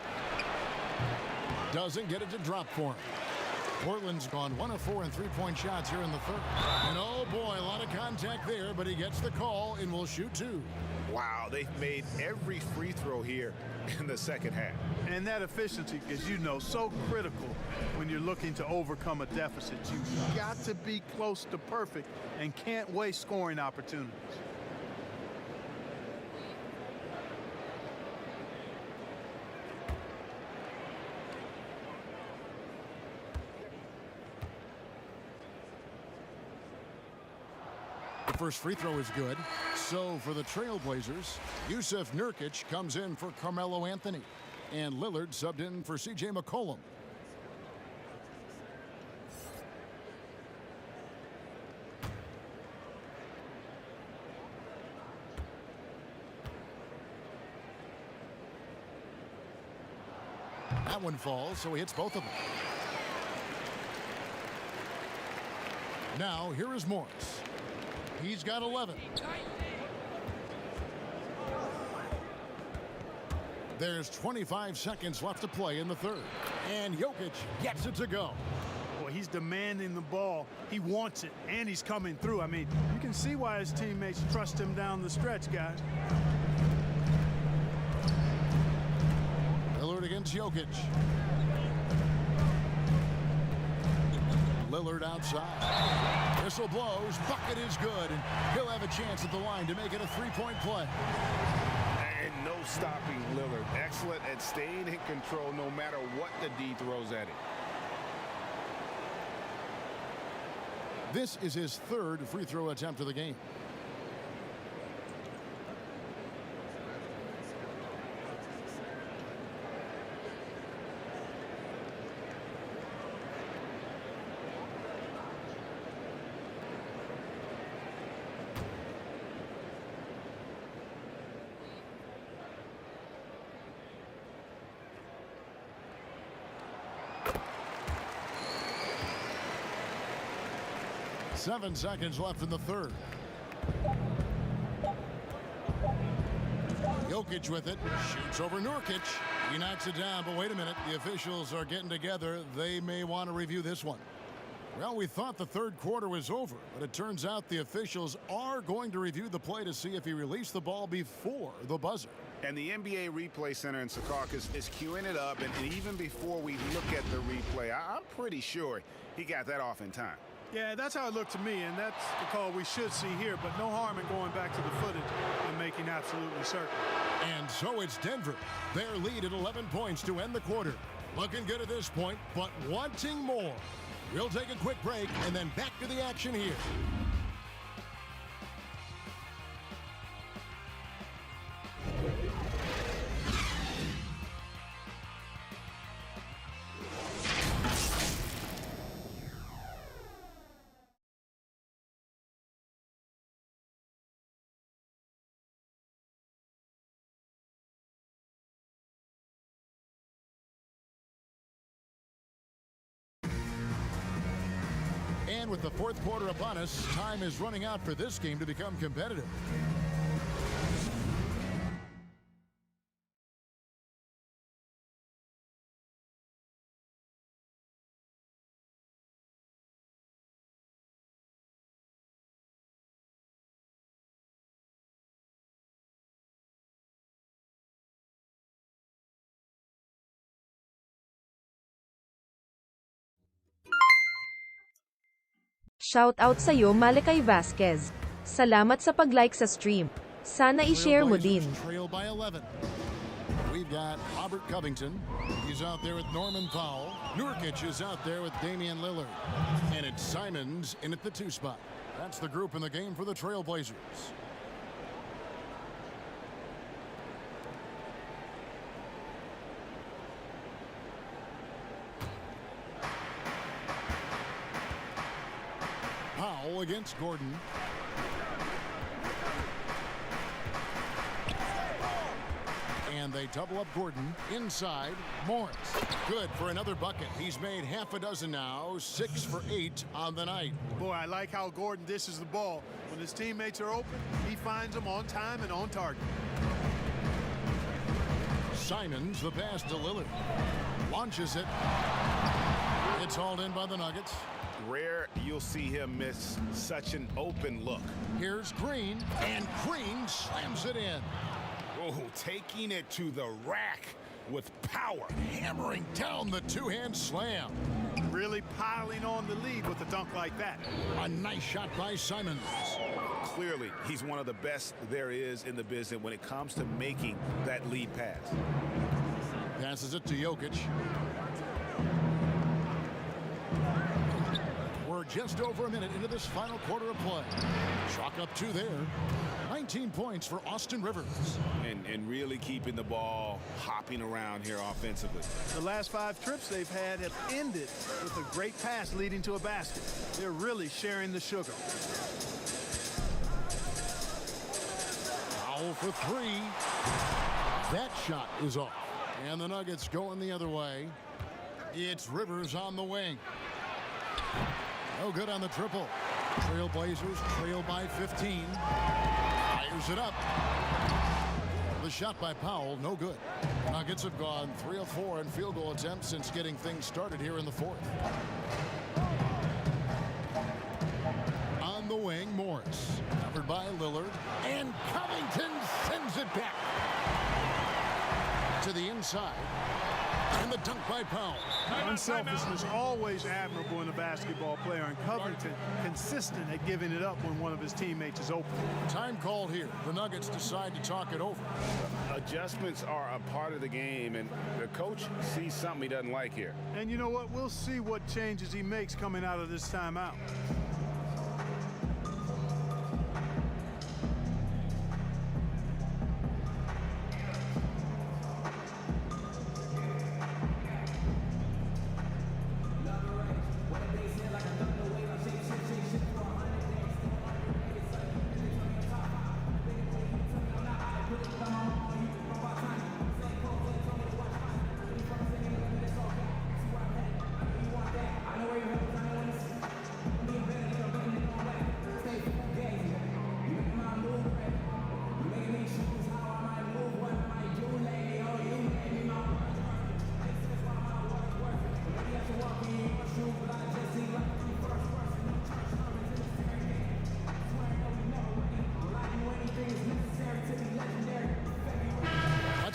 Doesn't get it to drop for him. Portland's gone 1 of 4 in 3-point shots here in the 3rd. And oh boy, a lot of contact there, but he gets the call and will shoot 2. Wow, they've made every free throw here in the 2nd half. And that efficiency, as you know, so critical when you're looking to overcome a deficit. You've got to be close to perfect and can't waste scoring opportunities. The first free throw is good. So for the Trailblazers, Yusuf Nurkic comes in for Carmelo Anthony. And Lillard subbed in for C.J. McCollum. That one falls, so he hits both of them. Now, here is Morris. He's got 11. There's 25 seconds left to play in the 3rd. And Jokic gets it to go. Boy, he's demanding the ball. He wants it, and he's coming through. I mean, you can see why his teammates trust him down the stretch, guys. Lillard against Jokic. Lillard outside. Whistle blows. Bucket is good, and he'll have a chance at the line to make it a 3-point play. And no stopping Lillard. Excellent at staying in control no matter what the D throws at him. This is his 3rd free throw attempt of the game. Seven seconds left in the 3rd. Jokic with it. Shoots over Nurkic. He knocks it down, but wait a minute. The officials are getting together. They may want to review this one. Well, we thought the 3rd quarter was over, but it turns out the officials are going to review the play to see if he released the ball before the buzzer. And the NBA Replay Center in Secaucus is queuing it up, and even before we look at the replay, I'm pretty sure he got that off in time. Yeah, that's how it looked to me, and that's the call we should see here, but no harm in going back to the footage and making absolutely certain. And so it's Denver. Their lead at 11 points to end the quarter. Looking good at this point, but wanting more. We'll take a quick break and then back to the action here. And with the fourth quarter upon us, time is running out for this game to become competitive. Shout out sa'yo Malakay Vasquez. Salamat sa pag-like sa stream. Sana i-share mo din. Trail by 11. We've got Robert Covington. He's out there with Norman Powell. Nurkic is out there with Damian Lillard. And it's Simons in at the 2 spot. That's the group in the game for the Trailblazers. Powell against Gordon. And they double up Gordon inside. Morris. Good for another bucket. He's made half a dozen now. 6 for 8 on the night. Boy, I like how Gordon dishes the ball. When his teammates are open, he finds them on time and on target. Simons, the pass to Lillard. Launches it. It's hauled in by the Nuggets. Rare you'll see him miss such an open look. Here's Green, and Green slams it in. Oh, taking it to the rack with power. Hammering down the two-hand slam. Really piling on the lead with a dunk like that. A nice shot by Simons. Clearly, he's one of the best there is in the business when it comes to making that lead pass. Passes it to Jokic. We're just over a minute into this final quarter of play. Chalk up 2 there. 19 points for Austin Rivers. And really keeping the ball hopping around here offensively. The last 5 trips they've had have ended with a great pass leading to a basket. They're really sharing the sugar. Foul for 3. That shot is off. And the Nuggets going the other way. It's Rivers on the wing. No good on the triple. Trailblazers trail by 15. Fires it up. The shot by Powell, no good. Nuggets have gone 3 of 4 in field goal attempts since getting things started here in the 4th. On the wing, Morris. Covered by Lillard. And Covington sends it back to the inside. And the dunk by Powell. Unselfishness always admirable in a basketball player, and Covington consistent at giving it up when one of his teammates is open. Time called here. The Nuggets decide to talk it over. Adjustments are a part of the game, and the coach sees something he doesn't like here. And you know what? We'll see what changes he makes coming out of this timeout.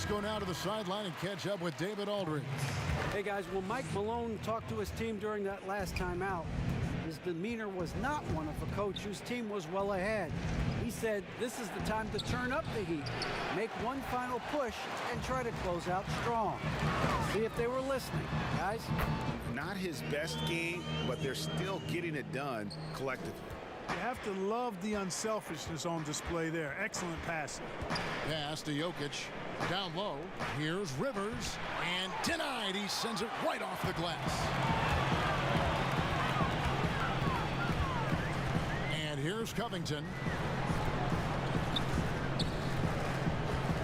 Go now to the sideline and catch up with David Aldridge. Hey guys, when Mike Malone talked to his team during that last timeout, his demeanor was not one of a coach whose team was well ahead. He said this is the time to turn up the heat, make one final push, and try to close out strong. See if they were listening, guys. Not his best game, but they're still getting it done collectively. You have to love the unselfishness on display there. Excellent passing. Pass to Jokic. Down low. Here's Rivers. And denied. He sends it right off the glass. And here's Covington.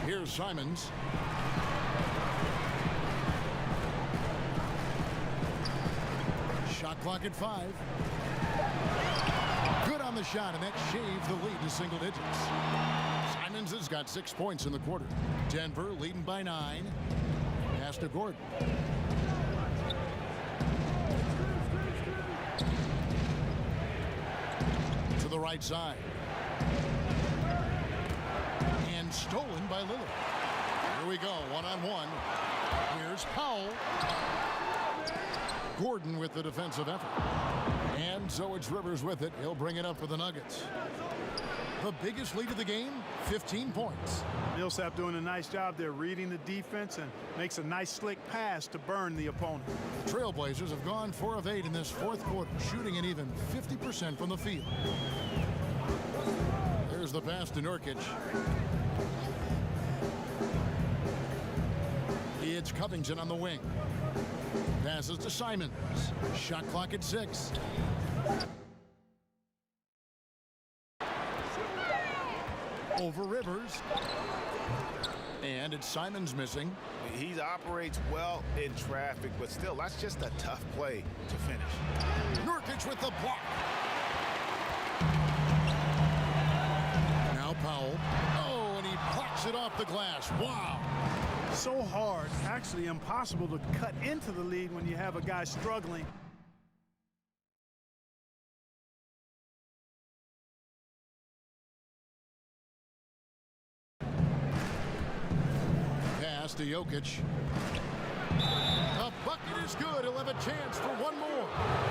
Here's Simons. Shot clock at 5. Good on the shot, and that shaved the lead to single digits. Simons has got 6 points in the quarter. Denver leading by 9. Pass to Gordon. To the right side. And stolen by Lillard. Here we go, one-on-one. Here's Powell. Gordon with the defensive effort. And so it's Rivers with it. He'll bring it up for the Nuggets. The biggest lead of the game, 15 points. Millsap doing a nice job there, reading the defense, and makes a nice slick pass to burn the opponent. Trailblazers have gone 4 of 8 in this fourth quarter, shooting an even 50% from the field. There's the pass to Nurkic. It's Covington on the wing. Passes to Simons. Shot clock at 6. Over Rivers. And it's Simons missing. He operates well in traffic, but still, that's just a tough play to finish. Nurkic with the block. Now Powell. Oh, and he blocks it off the glass. Wow. So hard, actually impossible to cut into the lead when you have a guy struggling. Pass to Jokic. The bucket is good. He'll have a chance for one more.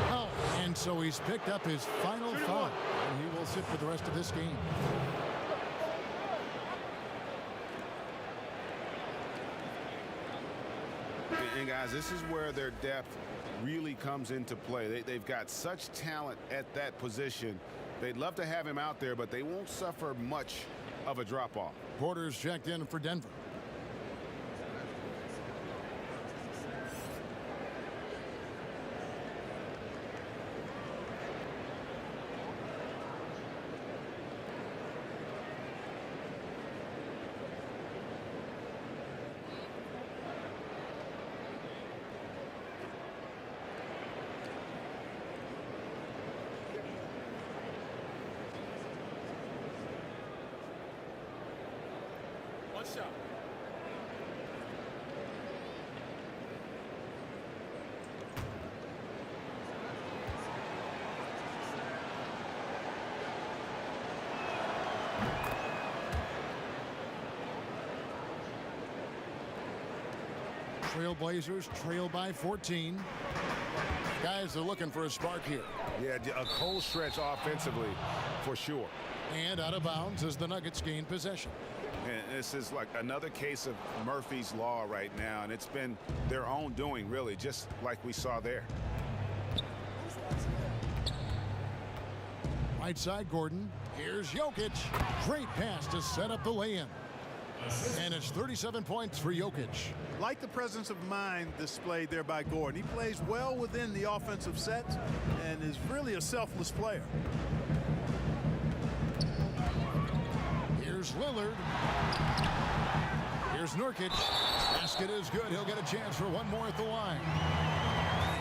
Oh, and so he's picked up his final foul, and he will sit for the rest of this game. And guys, this is where their depth really comes into play. They've got such talent at that position. They'd love to have him out there, but they won't suffer much of a drop-off. Porter's checked in for Denver. One shot. Trailblazers trail by 14. Guys are looking for a spark here. Yeah, a cold stretch offensively for sure. And out of bounds as the Nuggets gain possession. And this is like another case of Murphy's Law right now, and it's been their own doing, really, just like we saw there. Right side, Gordon. Here's Jokic. Great pass to set up the lay-in. And it's 37 points for Jokic. Like the presence of mind displayed there by Gordon. He plays well within the offensive sets and is really a selfless player. Here's Lillard. Here's Nurkic. Basket is good. He'll get a chance for one more at the line.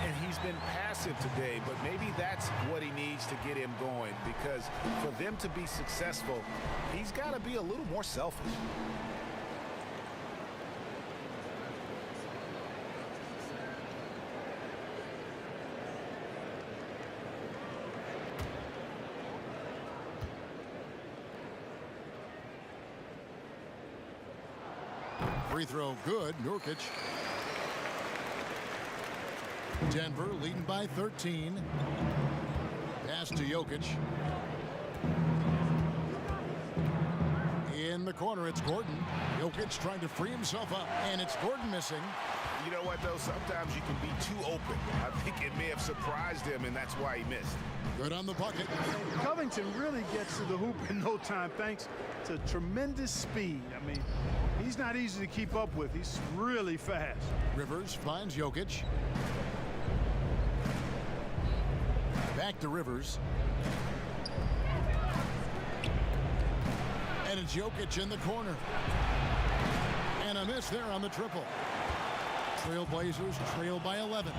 And he's been passive today, but maybe that's what he needs to get him going, because for them to be successful, he's got to be a little more selfish. Free throw good. Nurkic. Denver leading by 13. Pass to Jokic. In the corner, it's Gordon. Jokic trying to free himself up, and it's Gordon missing. You know what, though? Sometimes you can be too open. I think it may have surprised him, and that's why he missed. Good on the bucket. Covington really gets to the hoop in no time thanks to tremendous speed. I mean, he's not easy to keep up with. He's really fast. Rivers finds Jokic. Back to Rivers. And it's Jokic in the corner. And a miss there on the triple. Trailblazers trail by 11.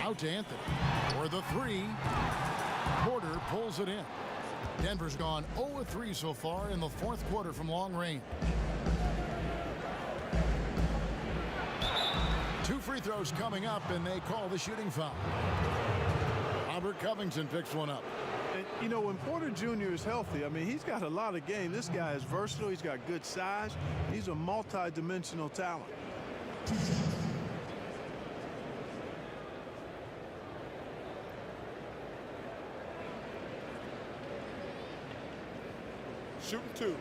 Out to Anthony for the three. Porter pulls it in. Denver's gone 0-3 so far in the fourth quarter from long range. 2 free throws coming up, and they call the shooting foul. Robert Covington picks one up. And, you know, when Porter Jr. is healthy, I mean, he's got a lot of game. This guy is versatile. He's got good size. He's a multi-dimensional talent. Shooting 2.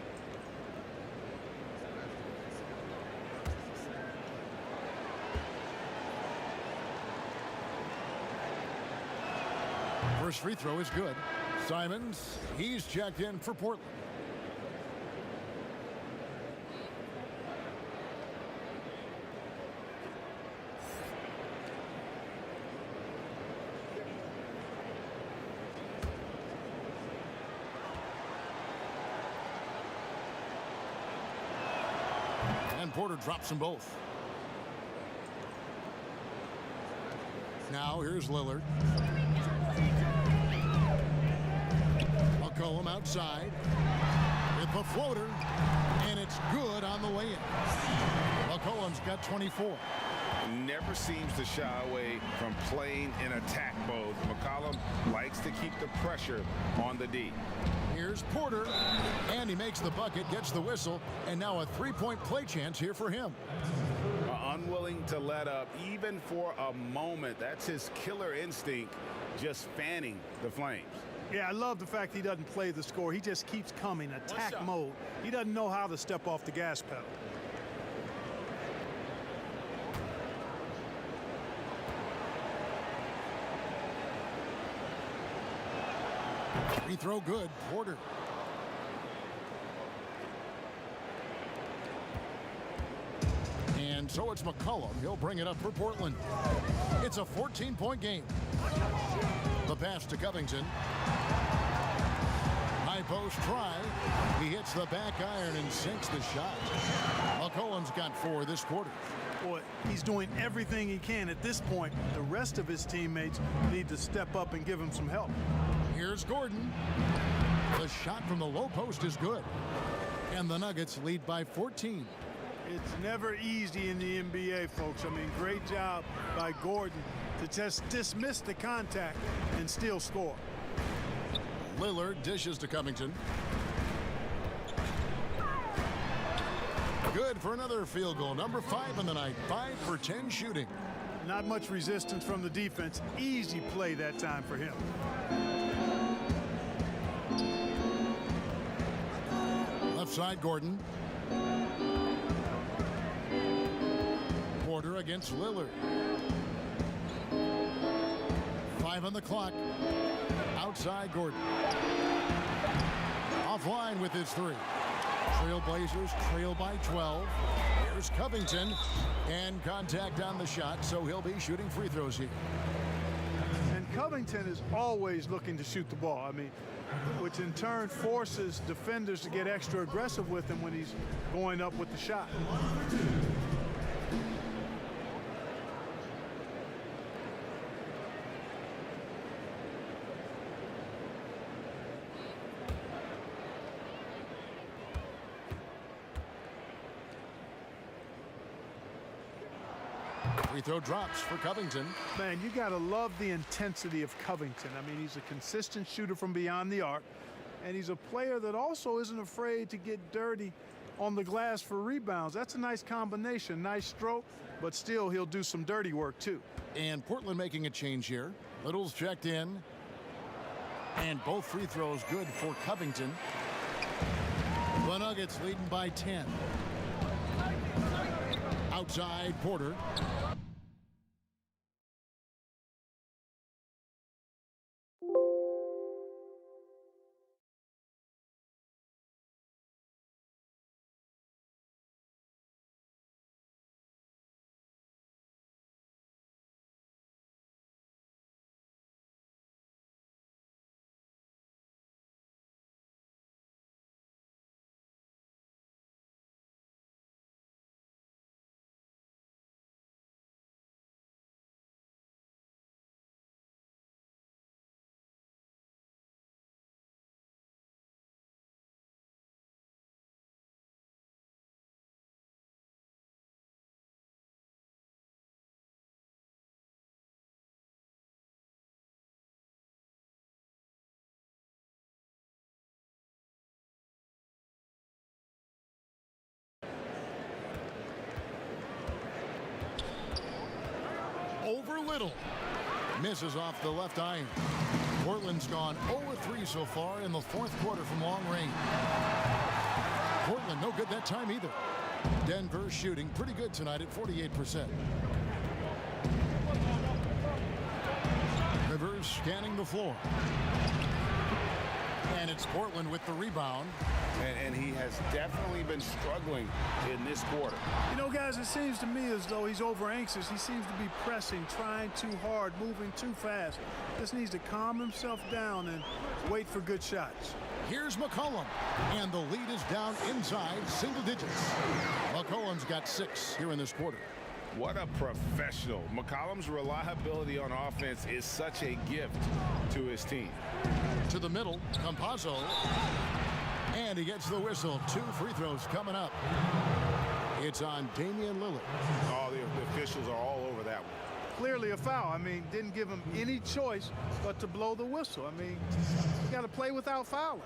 First free throw is good. Simons, he's checked in for Portland. And Porter drops them both. Now here's Lillard. McCollum outside with the floater, and it's good on the way in. McCollum's got 24. Never seems to shy away from playing in attack mode. McCollum likes to keep the pressure on the D. Here's Porter, and he makes the bucket, gets the whistle, and now a three-point play chance here for him. Unwilling to let up even for a moment. That's his killer instinct, just fanning the flames. Yeah, I love the fact he doesn't play the score. He just keeps coming, attack mode. He doesn't know how to step off the gas pedal. Free throw good, Porter. And so it's McCollum. He'll bring it up for Portland. It's a 14-point game. The pass to Covington. High post try. He hits the back iron and sinks the shot. McCollum's got 4 this quarter. Boy, he's doing everything he can at this point. The rest of his teammates need to step up and give him some help. Here's Gordon. The shot from the low post is good. And the Nuggets lead by 14. It's never easy in the NBA, folks. I mean, great job by Gordon to just dismiss the contact and still score. Lillard dishes to Covington. Good for another field goal. Number 5 in the night. 5 for 10 shooting. Not much resistance from the defense. Easy play that time for him. Left side, Gordon. Porter against Lillard. 5 on the clock. Outside, Gordon. Offline with his 3. Trailblazers trail by 12. Here's Covington. And contact on the shot, so he'll be shooting free throws here. And Covington is always looking to shoot the ball. I mean, which in turn forces defenders to get extra aggressive with him when he's going up with the shot. Free throw drops for Covington. Man, you got to love the intensity of Covington. I mean, he's a consistent shooter from beyond the arc, and he's a player that also isn't afraid to get dirty on the glass for rebounds. That's a nice combination, nice stroke, but still he'll do some dirty work too. And Portland making a change here. Little's checked in. And both free throws good for Covington. The Nuggets leading by 10. Outside Porter. Over Little. Misses off the left iron. Portland's gone 0-3 so far in the fourth quarter from long range. Portland no good that time either. Denver shooting pretty good tonight at 48%. Rivers scanning the floor. And it's Portland with the rebound. And he has definitely been struggling in this quarter. You know, guys, it seems to me as though he's over anxious. He seems to be pressing, trying too hard, moving too fast. Just needs to calm himself down and wait for good shots. Here's McCollum, and the lead is down inside single digits. McCollum's got 6 here in this quarter. What a professional. McCollum's reliability on offense is such a gift to his team. To the middle, Campazzo. And he gets the whistle. 2 free throws coming up. It's on Damian Lillard. Oh, the officials are all over that one. Clearly a foul. I mean, didn't give him any choice but to blow the whistle. I mean, you got to play without fouling.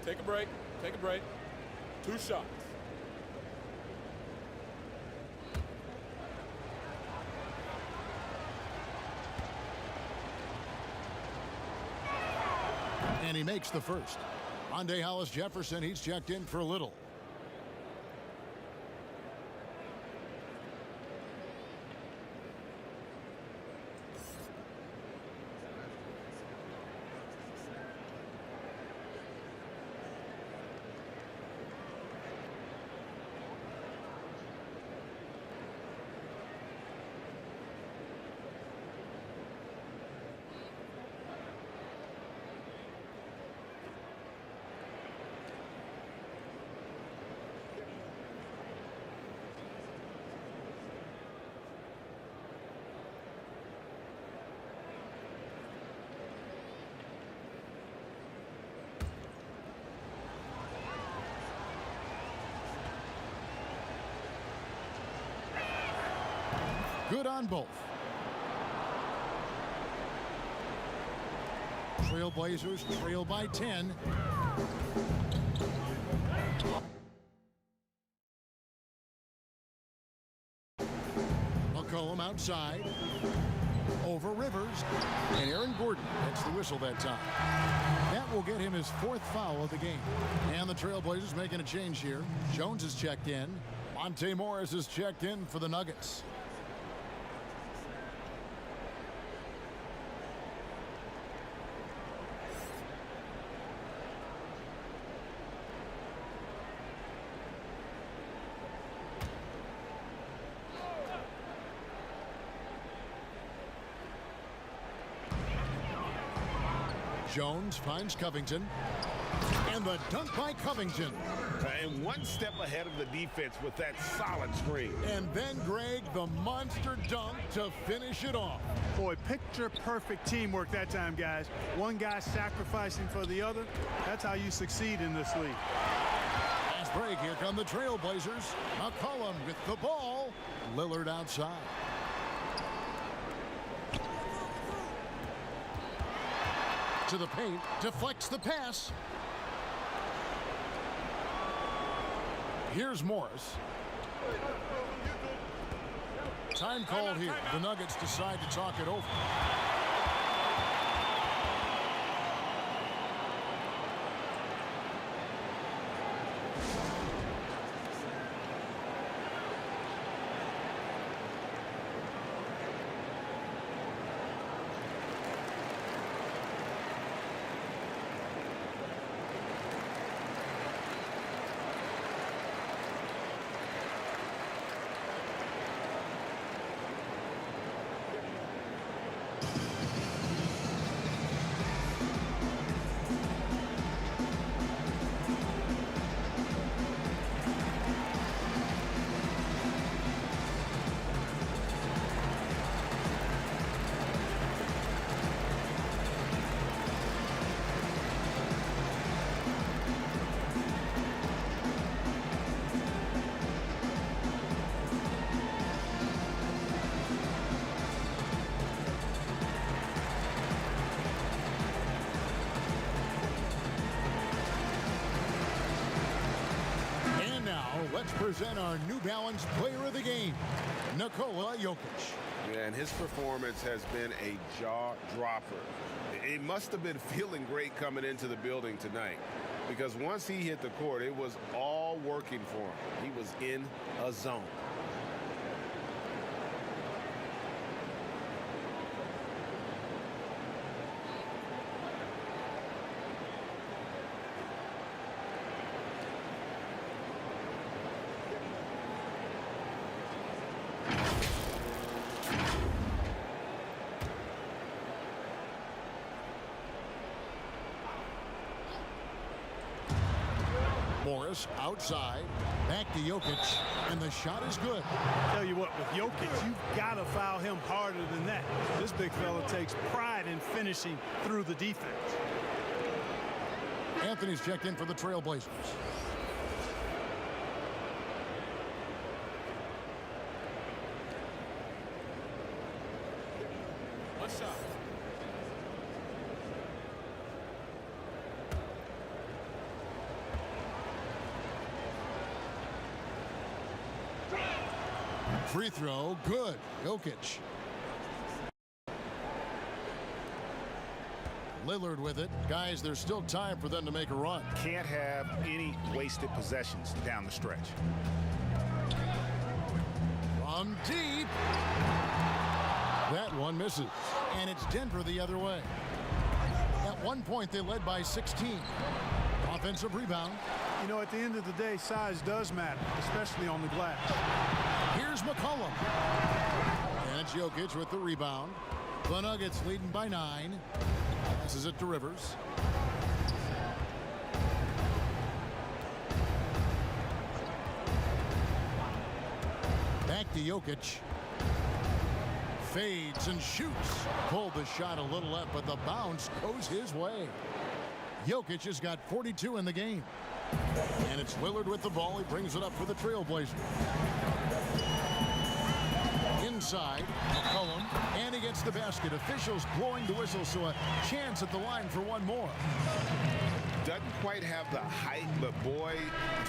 Take a break. Take a break. 2 shots. And he makes the first. Monday Hollis Jefferson, he's checked in for Little. Good on both. Trailblazers trail by 10. McCollum outside. Over Rivers. And Aaron Gordon gets the whistle that time. That will get him his 4th foul of the game. And the Trailblazers making a change here. Jones is checked in. Monte Morris is checked in for the Nuggets. Jones finds Covington. And the dunk by Covington. And one step ahead of the defense with that solid screen. And then Greg, the monster dunk to finish it off. Boy, picture perfect teamwork that time, guys. One guy sacrificing for the other. That's how you succeed in this league. Last break, here come the Trailblazers. McCollum with the ball. Lillard outside. to the paint, deflects the pass. Here's Morris. Time called here. The Nuggets decide to talk it over. Let's present our New Balance Player of the Game, Nikola Jokic. Yeah, and his performance has been a jaw-dropper. He must have been feeling great coming into the building tonight, because once he hit the court, it was all working for him. He was in a zone. Morris outside, back to Jokic, and the shot is good. Tell you what, with Jokic, you've got to foul him harder than that. This big fella takes pride in finishing through the defense. Anthony's checked in for the Trailblazers. One shot. Free throw, good. Jokic. Lillard with it. Guys, there's still time for them to make a run. Can't have any wasted possessions down the stretch. From deep. That one misses. And it's Denver the other way. At one point, they led by 16. Offensive rebound. You know, at the end of the day, size does matter, especially on the glass. Here's McCollum. And it's Jokic with the rebound. The Nuggets leading by 9. Passes it to Rivers. Back to Jokic. Fades and shoots. Pulled the shot a little left, but the bounce goes his way. Jokic has got 42 in the game. And it's Lillard with the ball. He brings it up for the Trailblazers. Inside, McCollum, and he gets the basket. Officials blowing the whistle, so a chance at the line for one more. Doesn't quite have the height, but boy,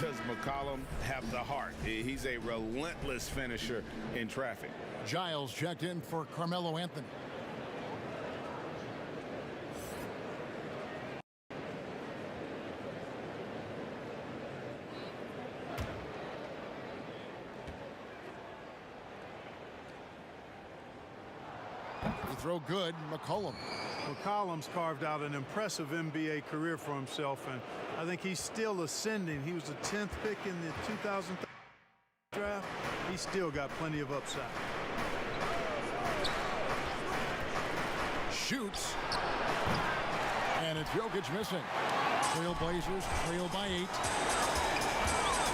does McCollum have the heart. He's a relentless finisher in traffic. Giles checked in for Carmelo Anthony. Throw good. McCollum. McCollum's carved out an impressive NBA career for himself, and I think he's still ascending. He was the 10th pick in the 2000 draft. He's still got plenty of upside. Shoots. And it's Jokic missing. Trailblazers trail by 8.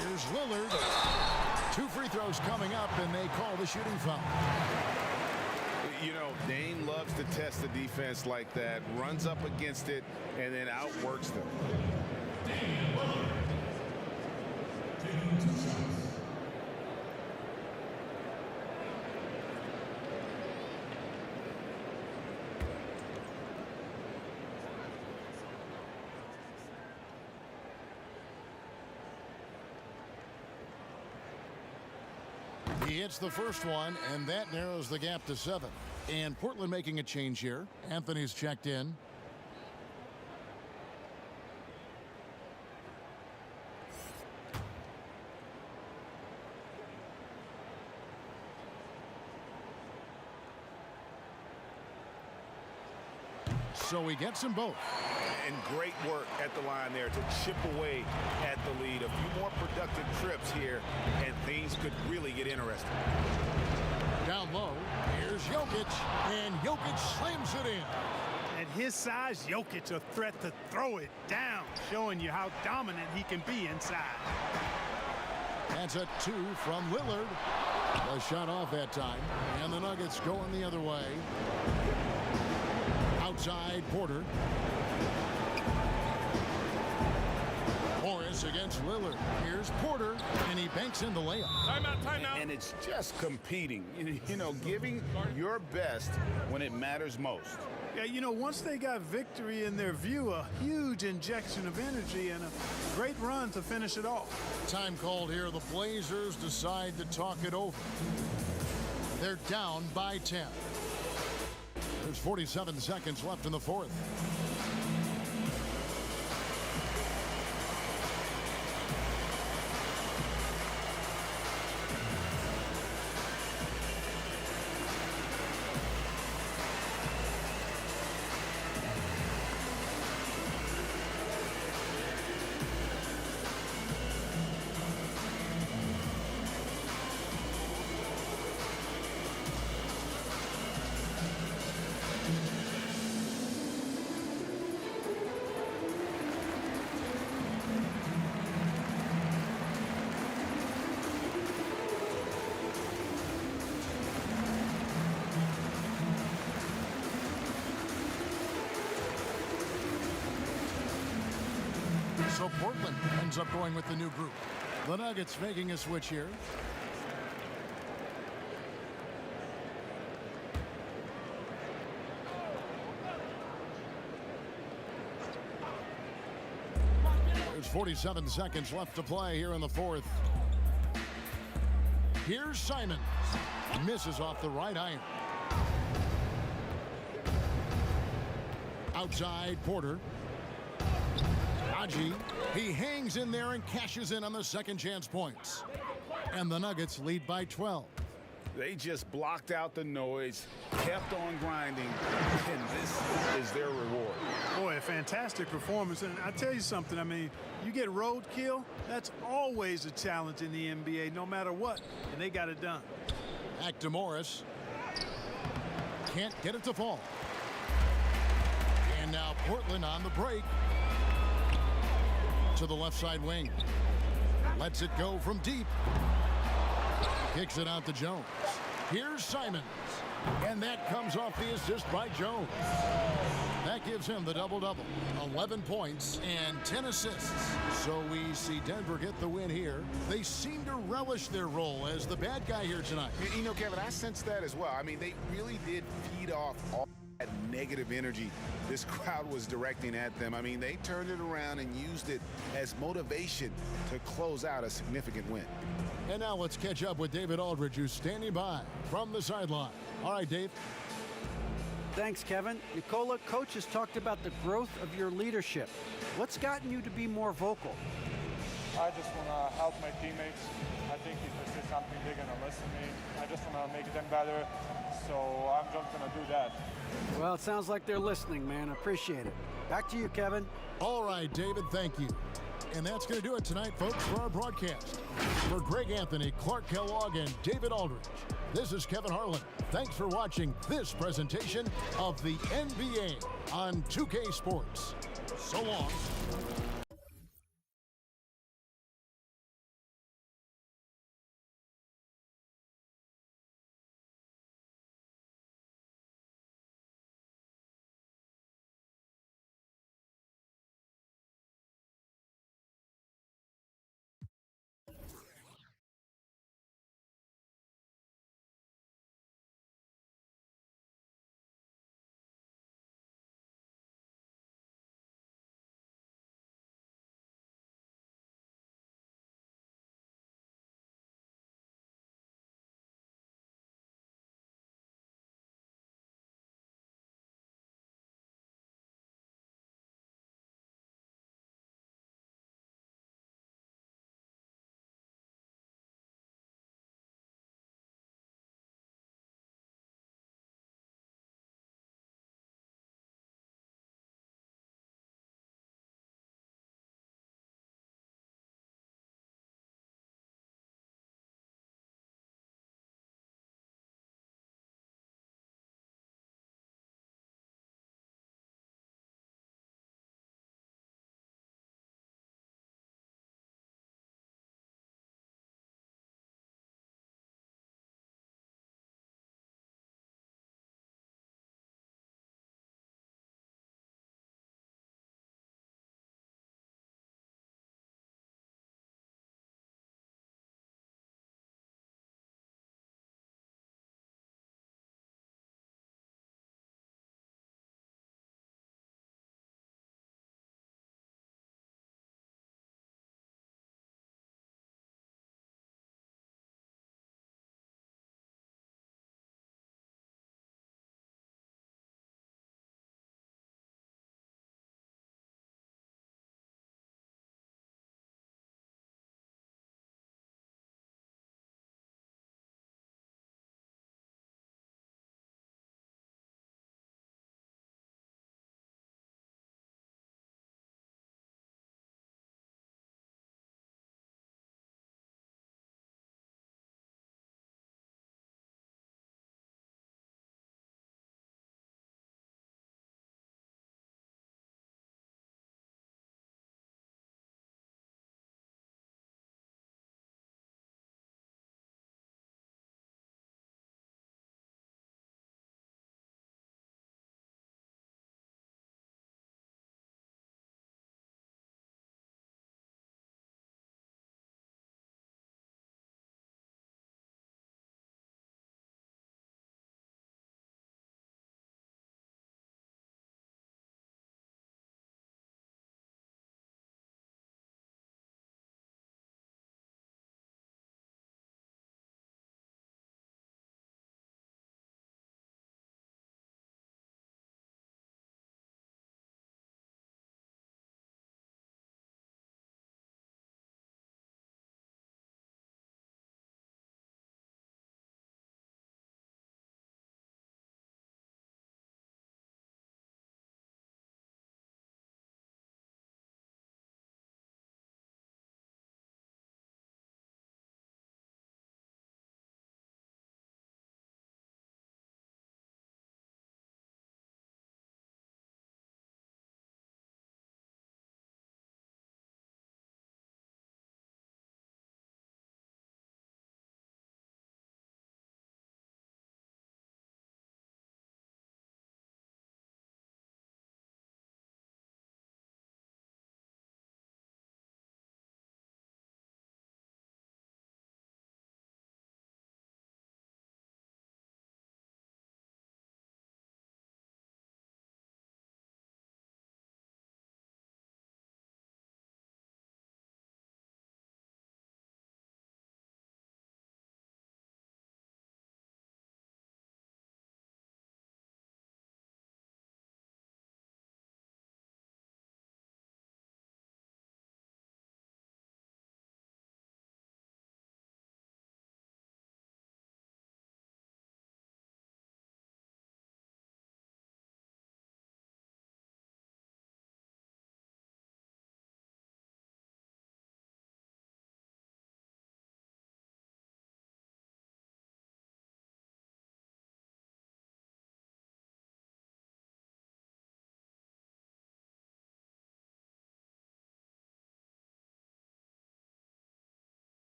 Here's Lillard. 2 free throws coming up, and they call the shooting foul. You know, Dame loves to test the defense like that, runs up against it, and then outworks them. He hits the first one, and that narrows the gap to 7. And Portland making a change here. Anthony's checked in. So he gets them both. And great work at the line there to chip away at the lead. A few more productive trips here, and things could really get interesting. Down low, here's Jokic, and Jokic slams it in. At his size, Jokic a threat to throw it down, showing you how dominant he can be inside. That's a 2 from Lillard. The shot off that time, and the Nuggets going the other way. Outside, Porter. Morris against Lillard. Here's Porter, and he banks in the layup. Timeout. And it's just competing, you know, giving your best when it matters most. Yeah, you know, once they got victory in their view, a huge injection of energy and a great run to finish it off. Time called here. The Blazers decide to talk it over. They're down by 10. There's 47 seconds left in the fourth. So Portland ends up going with the new group. The Nuggets making a switch here. There's 47 seconds left to play here in the fourth. Here's Simons. Misses off the right iron. Outside, Porter. He hangs in there and cashes in on the second chance points. And the Nuggets lead by 12. They just blocked out the noise, kept on grinding, and this is their reward. Boy, a fantastic performance. And I tell you something, I mean, you get roadkill, that's always a challenge in the NBA, no matter what. And they got it done. Back to Morris. Can't get it to fall. And now Portland on the break. To the left side wing. Lets it go from deep. Kicks it out to Jones. Here's Simons. And that comes off the assist by Jones. That gives him the double-double. 11 points and 10 assists. So we see Denver get the win here. They seem to relish their role as the bad guy here tonight. You know, Kevin, I sense that as well. I mean, they really did feed off all that negative energy this crowd was directing at them. I mean, they turned it around and used it as motivation to close out a significant win. And now let's catch up with David Aldridge, who's standing by from the sideline. All right, Dave. Thanks, Kevin. Nicola, coach has talked about the growth of your leadership. What's gotten you to be more vocal? I just want to help my teammates. I think if I say something, they're going to listen to me. I just want to make them better, so I'm just going to do that. Well, it sounds like they're listening, man. I appreciate it. Back to you, Kevin. All right, David, thank you. And that's going to do it tonight, folks, for our broadcast. For Greg Anthony, Clark Kellogg, and David Aldridge, this is Kevin Harlan. Thanks for watching this presentation of the NBA on 2K Sports. So long.